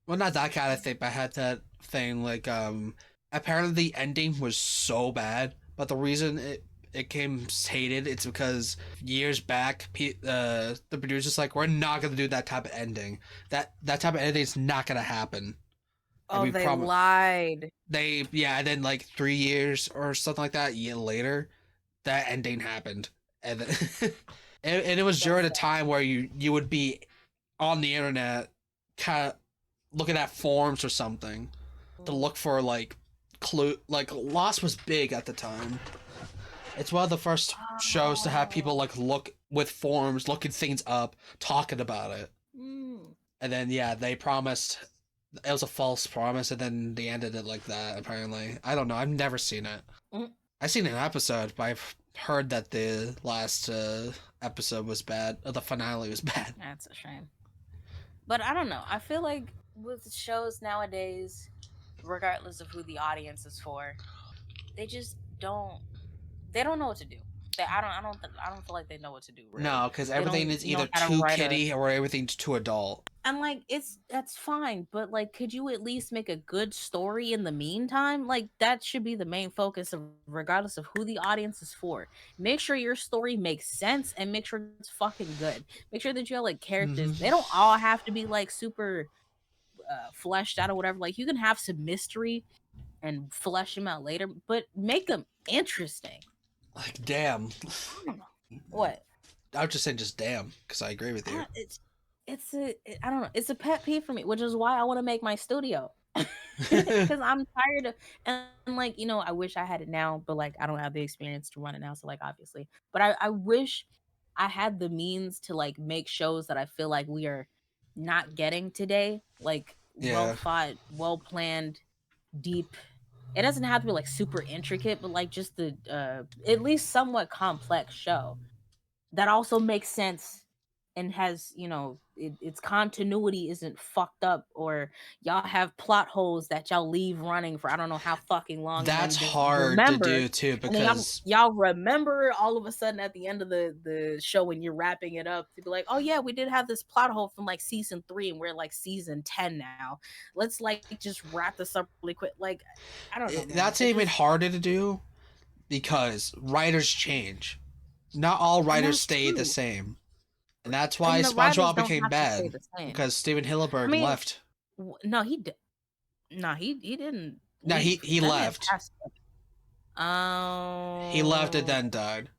Well, not that kind of thing, but I had that thing like apparently the ending was so bad, but the reason it came hated, it's because years back the producers like, we're not gonna do that type of ending. That type of ending is not gonna happen. Oh, they lied. And then like 3 years or something like that, a year later, that ending happened, and then, and it was during a time where you would be on the internet, kind of looking at forums or something to look for like clue. Like Lost was big at the time. It's one of the first shows to have people like look with forums, looking things up, talking about it. And then they promised. It was a false promise, and then they ended it like that, apparently. I don't know. I've never seen it. I've seen an episode, but I've heard that the last episode was bad. Or the finale was bad. That's a shame. But I don't know. I feel like with shows nowadays, regardless of who the audience is for, they just don't know what to do. I don't feel like they know what to do. Really. No, because everything is either too kiddie or everything's too adult. And like that's fine, but like, could you at least make a good story in the meantime? Like that should be the main focus of, regardless of who the audience is for. Make sure your story makes sense and make sure it's fucking good. Make sure that you have like characters. Mm-hmm. They don't all have to be like super fleshed out or whatever. Like you can have some mystery and flesh them out later, but make them interesting. Like, damn. What? I was just saying just damn, because I agree with you. I don't know, it's a pet peeve for me, which is why I want to make my studio. Because I'm tired of, and like, you know, I wish I had it now, but like I don't have the experience to run it now, so like obviously, but I wish I had the means to like make shows that I feel like we are not getting today, like well Yeah. thought, well planned, deep. It doesn't have to be like super intricate, but like just the at least somewhat complex show that also makes sense and has, you know, its continuity isn't fucked up, or y'all have plot holes that y'all leave running for I don't know how fucking long, and then That's you just hard to remember, do too and then because y'all remember all of a sudden at the end of the show when you're wrapping it up to be like, oh yeah, we did have this plot hole from like season 3 and we're like season 10 now, let's like just wrap this up really quick. Like I don't know, man, that's it even just, harder to do because writers change. Not all and writers that's stay the true, same. And that's why and the writers SpongeBob don't became have to stay bad the same. because Steven I Hillenburg mean, left. no, no, he didn't No, he leave. he That man left. passed. He left and Oh, then died.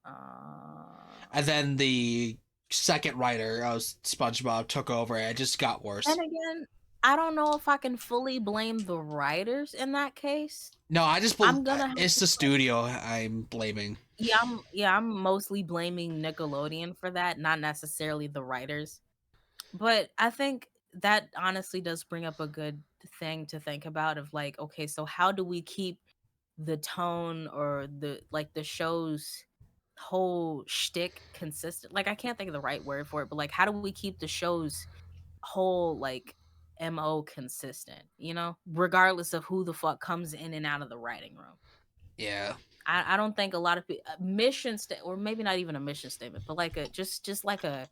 And uh, then the second writer of SpongeBob took over and it just got and worse. again, I don't know if I can fully blame the writers in that case. No, I'm gonna have it's to the studio I'm blaming. yeah, I'm mostly blaming Nickelodeon for that, not necessarily the writers. But I think that honestly does bring up a good thing to think about of like, okay, so how do we keep the tone or the like the show's whole shtick consistent? Like I can't think of the right word for it, but like how do we keep the show's whole like MO consistent, you know, regardless of who the fuck comes in and out of the writing room? Yeah. I don't think a lot of people or maybe not even a mission statement, but like a just like a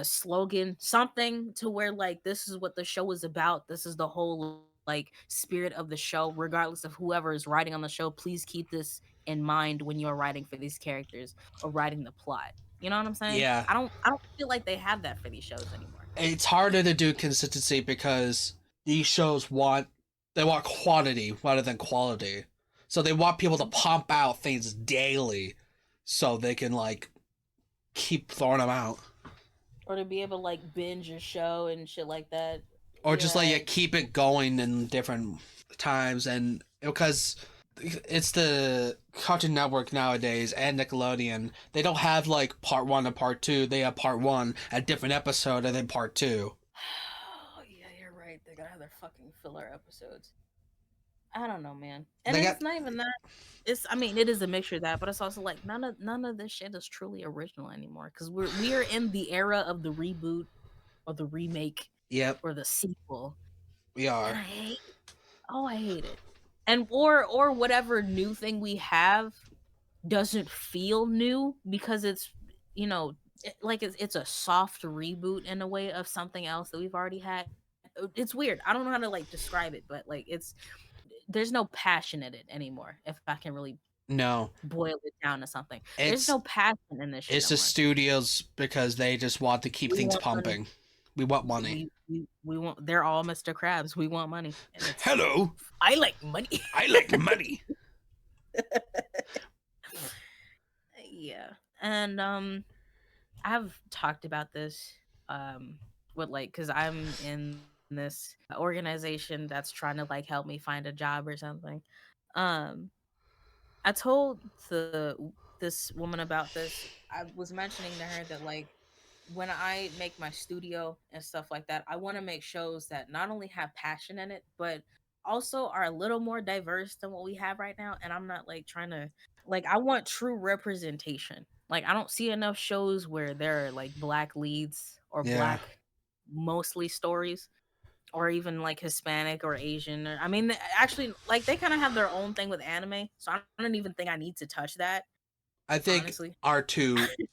slogan, something to where like this is what the show is about. This is the whole like spirit of the show, regardless of whoever is writing on the show. Please keep this in mind when you're writing for these characters or writing the plot. You know what I'm saying? Yeah. I don't feel like they have that for these shows anymore. It's harder to do consistency because these shows want quantity rather than quality. So they want people to pump out things daily so they can like keep throwing them out. Or to be able to like binge your show and shit like that. Or just like Yeah. keep it going in different times and because it's the Cartoon Network nowadays and Nickelodeon. They don't have like part 1 and part 2. They have part 1 a different episode and then part 2. Oh, yeah, you're right. They gotta have their fucking filler episodes. I don't know, man. And They it's got not even that. It's I mean, it is a mixture of that, but it's also like none of this shit is truly original anymore. Cause we are in the era of the reboot or the remake yep, or the sequel. we And are. I hate it. And or whatever new thing we have doesn't feel new because it's, you know, like it's a soft reboot in a way of something else that we've already had. It's weird. I don't know how to like describe it, but like it's there's no passion in it anymore. If I can really No. boil it down to something, there's It's no passion in this shit it's no the more. studios because they just want to keep We things want money. pumping. We want money. We want. They're all Mr. Krabs. We want money, and it's Hello. I like money. I like money. Yeah, and I've talked about this with like because I'm in this organization that's trying to like help me find a job or something. Um, I told this woman about this. I was mentioning to her that like when I make my studio and stuff like that, I want to make shows that not only have passion in it, but also are a little more diverse than what we have right now. And I'm not like trying to like I want true representation. Like I don't see enough shows where there are like black leads or Yeah. black mostly stories or even like Hispanic or Asian. Or, I mean, actually, like they kind of have their own thing with anime, so I don't even think I need to touch that. I think Honestly,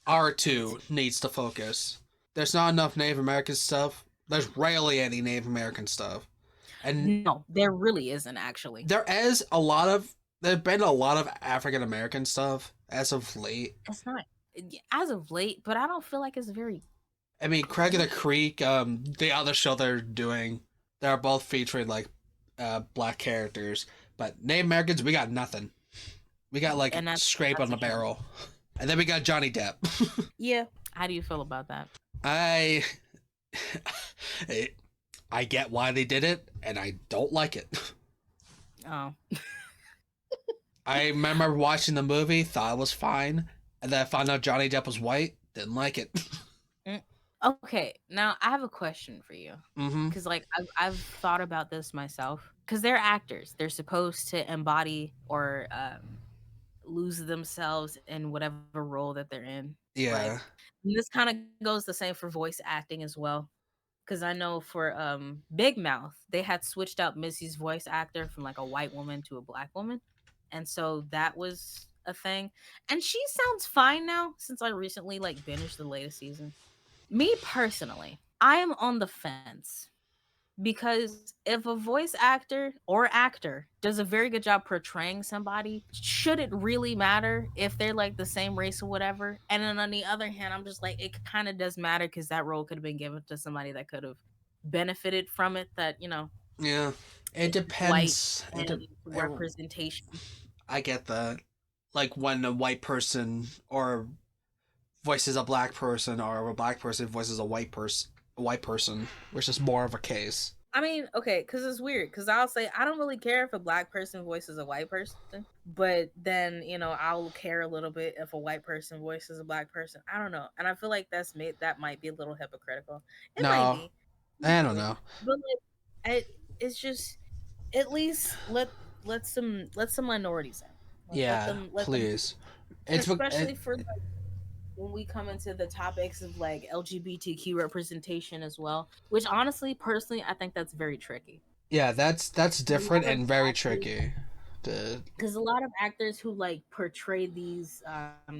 R2 needs to focus. There's not enough Native American stuff. There's rarely any Native American stuff. And no, there really isn't actually. there've been a lot of African American stuff as of late. It's not as of late, but I don't feel like it's very I mean, Craig of the good. Creek, the other show they're doing, they're both featuring like black characters, but Native Americans, we got nothing. We got like And scrape on that's a the shame. barrel, and then we got Johnny Depp. Yeah. How do you feel about that? I I get why they did it, and I don't like it. Oh. I remember watching the movie, thought it was fine, and then I found out Johnny Depp was white, didn't like it. Okay, now I have a question for you. Mm-hmm. Because, like, I've thought about this myself. Because they're actors. They're supposed to embody or lose themselves in whatever role that they're in. Like, Yeah. this kind of goes the same for voice acting as well. Because I know for Big Mouth, they had switched out Missy's voice actor from like a white woman to a black woman. And so that was a thing. And she sounds fine now since I recently like binged the latest season. Me personally, I am on the fence because if a voice actor or actor does a very good job portraying somebody, should it really matter if they're like the same race or whatever? And then on the other hand, I'm just like, it kind of does matter because that role could have been given to somebody that could have benefited from it, that, you know, Yeah. It white depends. and representation. I get that. Like when a white person or voices a black person, or a black person voices a white person, which is more of a case. I mean, okay, because it's weird. Because I'll say I don't really care if a black person voices a white person, but then I'll care a little bit if a white person voices a black person. I don't know, and I feel like that might be a little hypocritical. It might No, be, I don't know. but like, it's just at least let some minorities in. Like Yeah, let them, please. and It's especially for like when we come into the topics of like LGBTQ representation as well, which honestly, personally, I think that's very tricky. yeah, that's A different lot of and very actors, tricky. The because a lot of actors who like portray these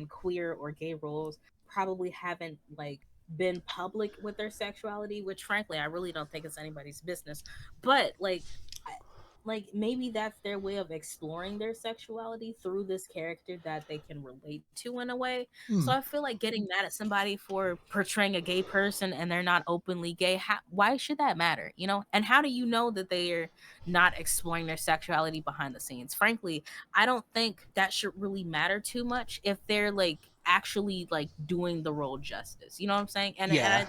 queer or gay roles probably haven't like been public with their sexuality, which frankly I really don't think it's anybody's business. But like maybe that's their way of exploring their sexuality through this character that they can relate to in a way. hmm. So I feel like getting mad at somebody for portraying a gay person and they're not openly gay, why should that matter, and how do you know that they're not exploring their sexuality behind the scenes? Frankly, I don't think that should really matter too much if they're like actually like doing the role justice, you know what I'm saying? And I, Yeah, on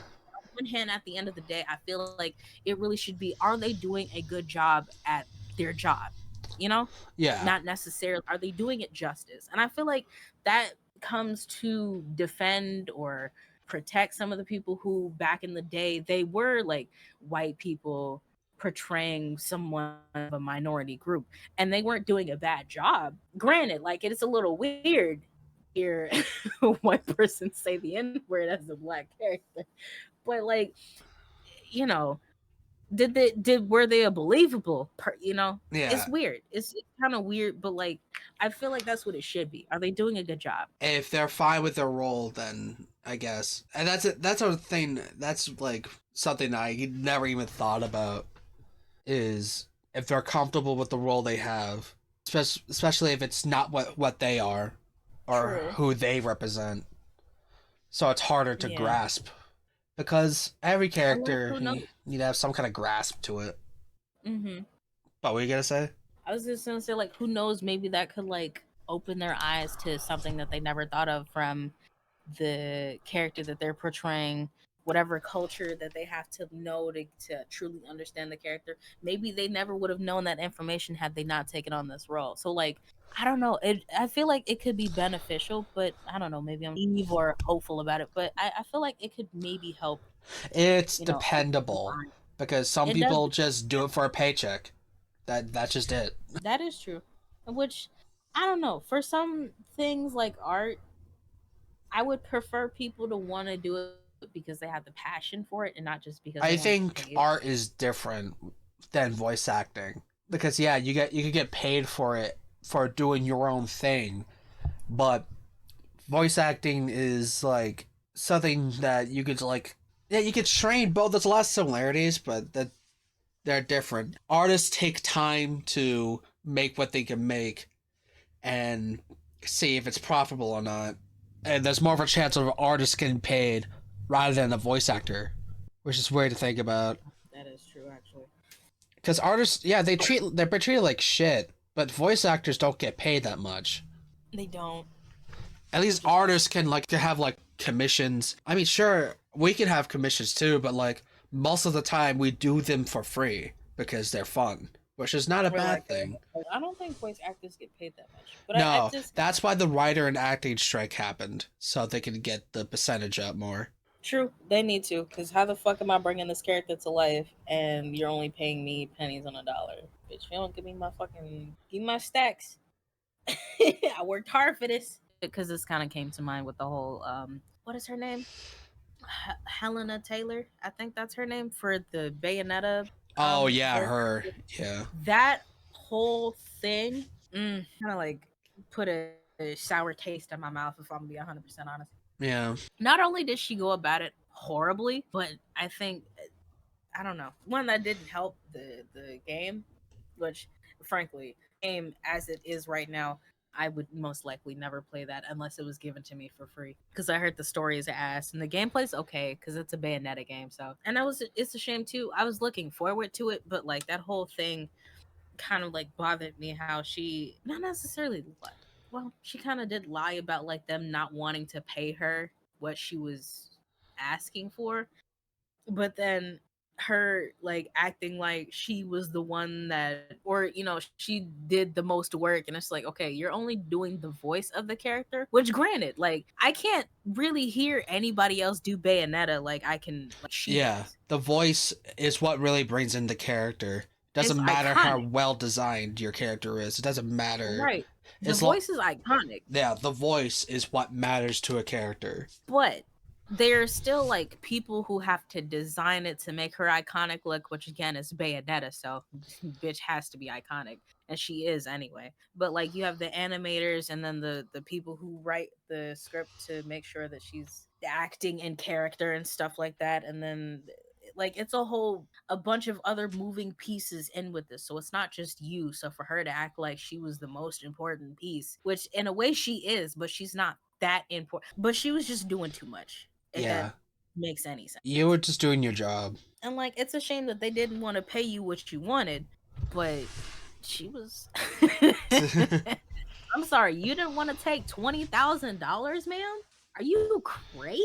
one hand, at the end of the day, I feel like it really should be, are they doing a good job at their job, you know yeah, not necessarily are they doing it justice. And I feel like that comes to defend or protect some of the people who back in the day they were like white people portraying someone of a minority group, and they weren't doing a bad job. Granted, like it's a little weird here a white person say the N word as a black character, but like, you know were they a believable yeah. it's weird, it's kind of weird, but like I feel like that's what it should be. Are they doing a good job? If they're fine with their role, then I guess. And that's it. That's a thing. That's like something I never even thought about. Is if they're comfortable with the role they have, especially if it's not what they are, or True. who they represent. So it's harder to Yeah. grasp because every And like, character who knows? you need to have some kind of grasp to it. Mm-hmm. But what are you gonna say? I was just gonna say, like, who knows, maybe that could like open their eyes to something that they never thought of from the character that they're portraying, whatever culture that they have to know to truly understand the character. Maybe they never would have known that information had they not taken on this role. So like, I don't know. I feel like it could be beneficial, but I don't know. Maybe I'm naive or hopeful about it, but I feel like it could maybe help. It's Open people's dependable eyes. because some It does. people just do it for a paycheck. That's just it. That is true. Which I don't know. For some things like art, I would prefer people to want to do it because they have the passion for it and not just because they I want to get think paid. art is different than voice acting because yeah, you could get paid for it for doing your own thing, but voice acting is like something that you could like yeah, you could train both. There's a lot of similarities, but that they're different. Artists take time to make what they can make and see if it's profitable or not. And there's more of a chance of an artist getting paid rather than a voice actor, which is weird to think about. That is true, actually. Because artists, yeah, they're treated like shit, but voice actors don't get paid that much. They don't. At least artists can like to have like commissions. I mean, sure, we can have commissions too, but like most of the time we do them for free because they're fun, which is not a Or bad like, thing. I don't think voice actors get paid that much, but I No, just that's why the writer and acting strike happened, so they can get the percentage up more. true they need to, because how the fuck am I bringing this character to life and you're only paying me pennies on a dollar, bitch? You don't give me my fucking give me my stacks. I worked hard for this because this kind of came to mind with the whole what is her name? Helena Taylor, I think that's her name, for the Bayonetta Oh yeah, voice. her. Yeah. That whole thing kind of like put a sour taste in my mouth, if I'm gonna be 100% honest. Yeah. Not only did she go about it horribly, but I think, I don't know, one that didn't help the game, which frankly, game as it is right now, I would most likely never play that unless it was given to me for free. Because I heard the story is ass and the gameplay's okay because it's a Bayonetta game. So, and it's a shame too. I was looking forward to it, but like that whole thing kind of like bothered me how she not necessarily well, she kind of did lie about like them not wanting to pay her what she was asking for, but then her like acting like she was the one that, or she did the most work, and it's like, okay, you're only doing the voice of the character, which granted, like I can't really hear anybody else do Bayonetta like I can, like she Yeah. does. The voice is what really brings in the character. It's Doesn't matter how iconic, well designed your character is. It doesn't matter. right? The It's lo- voice is iconic. yeah, the voice is what matters to a character. But there's still like people who have to design it to make her iconic look, which again is Bayonetta, so bitch has to be iconic, and she is anyway. But like you have the animators and then the people who write the script to make sure that she's acting in character and stuff like that, and then like it's a bunch of other moving pieces in with this, so it's not just you. So for her to act like she was the most important piece, which in a way she is, but she's not that important, but she was just doing too much, if that Yeah. makes any sense. You were just doing your job. And like it's a shame that they didn't want to pay you what you wanted, but she was I'm sorry, you didn't want to take $20,000, ma'am? Are you crazy?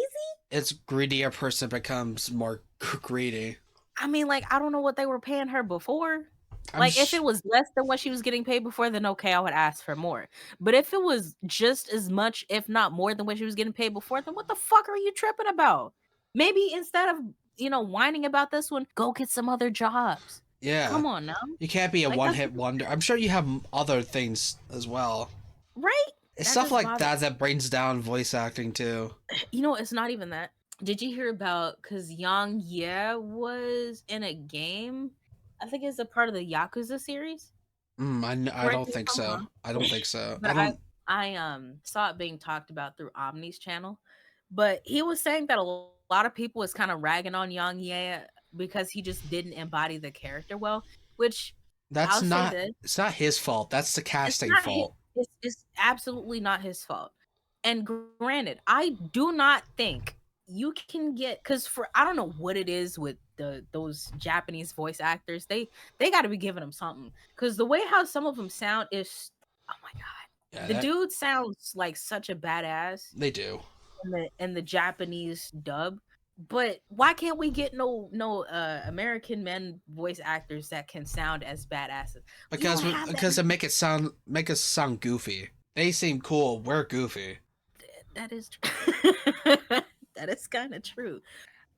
It's greedier person becomes more greedy. I mean, like, I don't know what they were paying her before. I'm Like, if sh- it was less than what she was getting paid before, then okay, I would ask for more. But if it was just as much, if not more than what she was getting paid before, then what the fuck are you tripping about? Maybe instead of, whining about this one, go get some other jobs. yeah. Come on now. You can't be a Like, that's one-hit wonder. I'm sure you have other things as well. right? It's That stuff just like bothers. that brings down voice acting too. It's not even that. Did you hear about, because Yang Ye was in a game? I think it's a part of the Yakuza series. I Correct don't me if think I'm so. wrong. I don't think so. But I don't. I saw it being talked about through Omni's channel. But he was saying that a lot of people was kind of ragging on Yang Ye because he just didn't embody the character well, which That's I'll say not. this. It's not his fault. That's the It's casting not his, fault. it's absolutely not his fault. And granted, I do not think you can get, because for I don't know what it is with those Japanese voice actors. They got to be giving them something, because the way how some of them sound is, oh my god, Yeah, the dude sounds like such a badass they do. in the Japanese dub. But why can't we get no American men voice actors that can sound as badasses? We don't have that. Because it make us sound goofy. They seem cool. We're goofy. That is that is kind of true.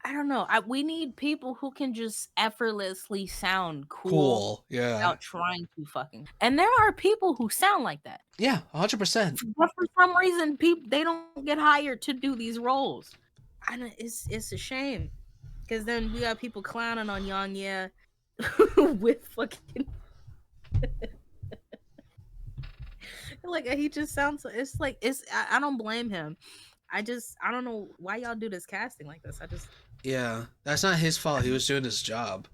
I don't know. We need people who can just effortlessly sound cool Cool. Yeah. without trying to fucking. And there are people who sound like that, Yeah. 100%. but for some reason, people they don't get hired to do these roles. I know it's a shame, because then we got people clowning on Yang Ye with fucking like he just sounds. It's like I don't blame him. I don't know why y'all do this casting like this. Yeah. That's not his fault. He was doing his job.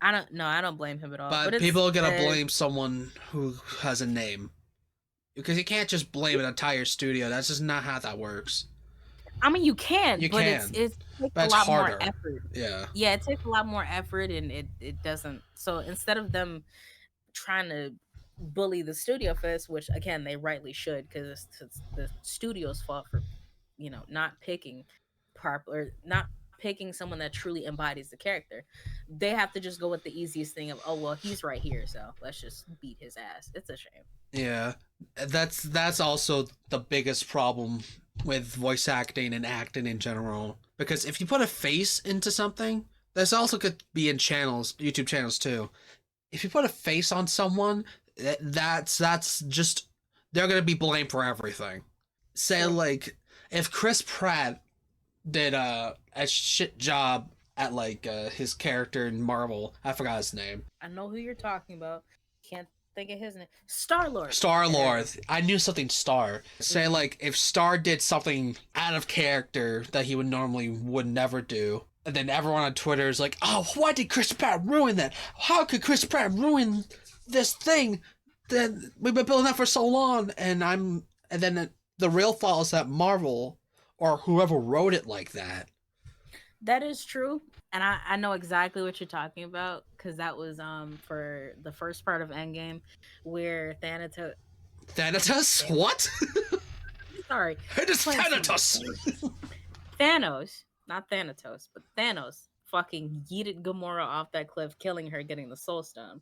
I don't blame him at all. But But it's people are gonna blame someone who has a name. Because you can't just blame an entire studio. That's just not how that works. I mean, you can, You but can. it takes But a it's lot more harder. effort. Yeah. Yeah, it takes a lot more effort, and it doesn't. So instead of them trying to bully the studio for this, which again they rightly should, because it's the studio's fault for not picking proper, not picking someone that truly embodies the character. They have to just go with the easiest thing of, oh well, he's right here, so let's just beat his ass. It's a shame. Yeah, that's also the biggest problem with voice acting and acting in general. Because if you put a face into something, this also could be in channels, YouTube channels too. If you put a face on someone, that's just they're gonna be blamed for everything. Say like if Chris Pratt did a shit job at like his character in Marvel, I forgot his name. I know who you're talking about. Can't think of his name. Star-Lord. Star-Lord. I knew something Star. Say like if Star did something out of character that he would normally would never do, and then everyone on Twitter is like, "Oh, why did Chris Pratt ruin that? How could Chris Pratt ruin this thing that we've been building up for so long?" And then the real fault is that Marvel or whoever wrote it like that. That is true. And I know exactly what you're talking about, because that was for the first part of Endgame where Thanatos. What? Sorry. It is Thanatos. Thanos, not Thanatos, but Thanos fucking yeeted Gamora off that cliff, killing her, getting the Soul Stone.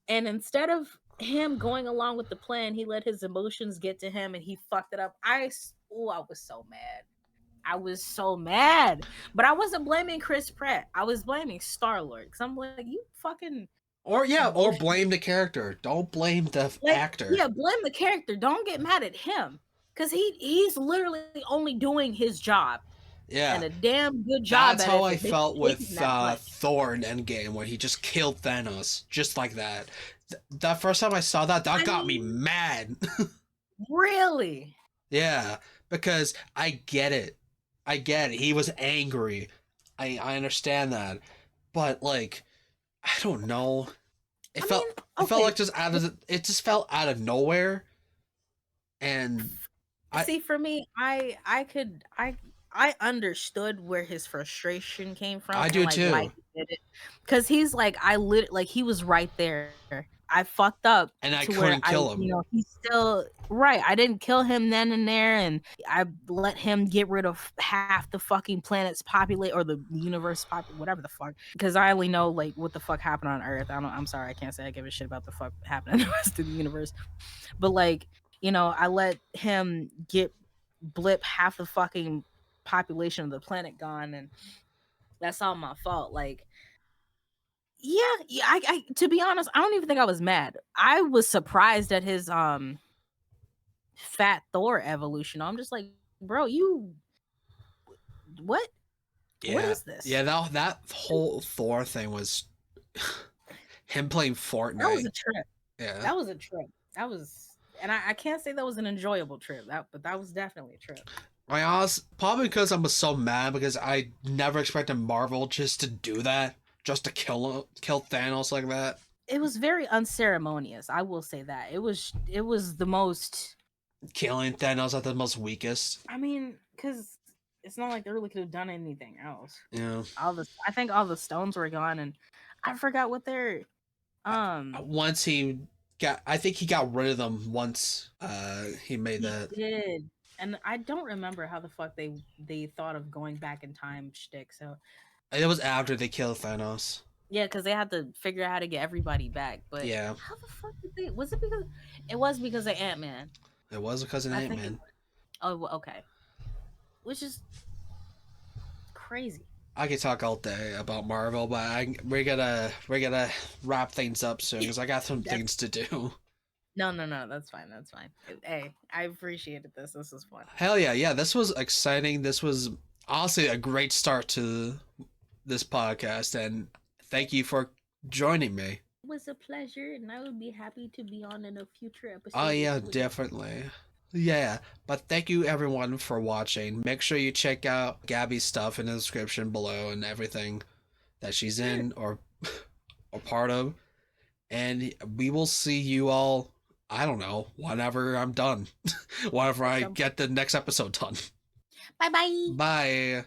And instead of him going along with the plan, he let his emotions get to him and he fucked it up. I was so mad. I was so mad. But I wasn't blaming Chris Pratt. I was blaming Star-Lord. Because I'm like, you fucking... Or blame the character. Don't blame the actor. Yeah, blame the character. Don't get mad at him. Because he's literally only doing his job. Yeah. And a damn good job. That's how I felt with Thor in Endgame, when he just killed Thanos. Just like that. The first time I saw that got me mad. Really? Yeah. Because I get it. He was angry. I understand that. But like, I don't know. It felt like it just felt out of nowhere. And see, for me, I understood where his frustration came from. I do too. Why he did it. Because he's like, he was right there. I fucked up, and I couldn't kill him. You know, he's still right. I didn't kill him then and there, and I let him get rid of half the fucking planet's populate or the universe whatever the fuck. Because I only know like what the fuck happened on Earth. I'm sorry, I can't say I give a shit about the fuck happening in the rest of the universe. But like, you know, I let him blip half the fucking population of the planet gone, and that's all my fault. Like, yeah, I to be honest, I don't even think I was mad. I was surprised at his fat Thor evolution. I'm just like, bro, you what? Yeah. What is this? Yeah, that whole Thor thing was him playing Fortnite. That was a trip. Yeah. That was a trip. That was, and I can't say that was an enjoyable trip. But that was definitely a trip. Probably because I'm so mad, because I never expected Marvel just to do that. Just to kill Thanos like that. It was very unceremonious. I will say that. It was the most... Killing Thanos at the most weakest. I mean, because it's not like they really could have done anything else. Yeah. I think all the stones were gone, and I forgot what they're... Once I think he got rid of them once he made that. He did. And I don't remember how the fuck they thought of going back in time shtick, so... It was after they killed Thanos. Yeah, because they had to figure out how to get everybody back. But yeah, how the fuck did they? Was it because? It was because of Ant-Man. It was because of Ant-Man. Oh, okay. Which is crazy. I could talk all day about Marvel, but we're gonna wrap things up soon because I got some things to do. No, that's fine. That's fine. Hey, I appreciated this. This was fun. Hell yeah. This was exciting. This was honestly a great start to this podcast, and thank you for joining me. It was a pleasure, and I would be happy to be on in a future episode. Oh yeah, definitely. Yeah, but thank you everyone for watching. Make sure you check out Gabby's stuff in the description below and everything that she's in or part of. And we will see you all, I don't know, whenever I'm done. Whenever I get the next episode done. Bye-bye. Bye.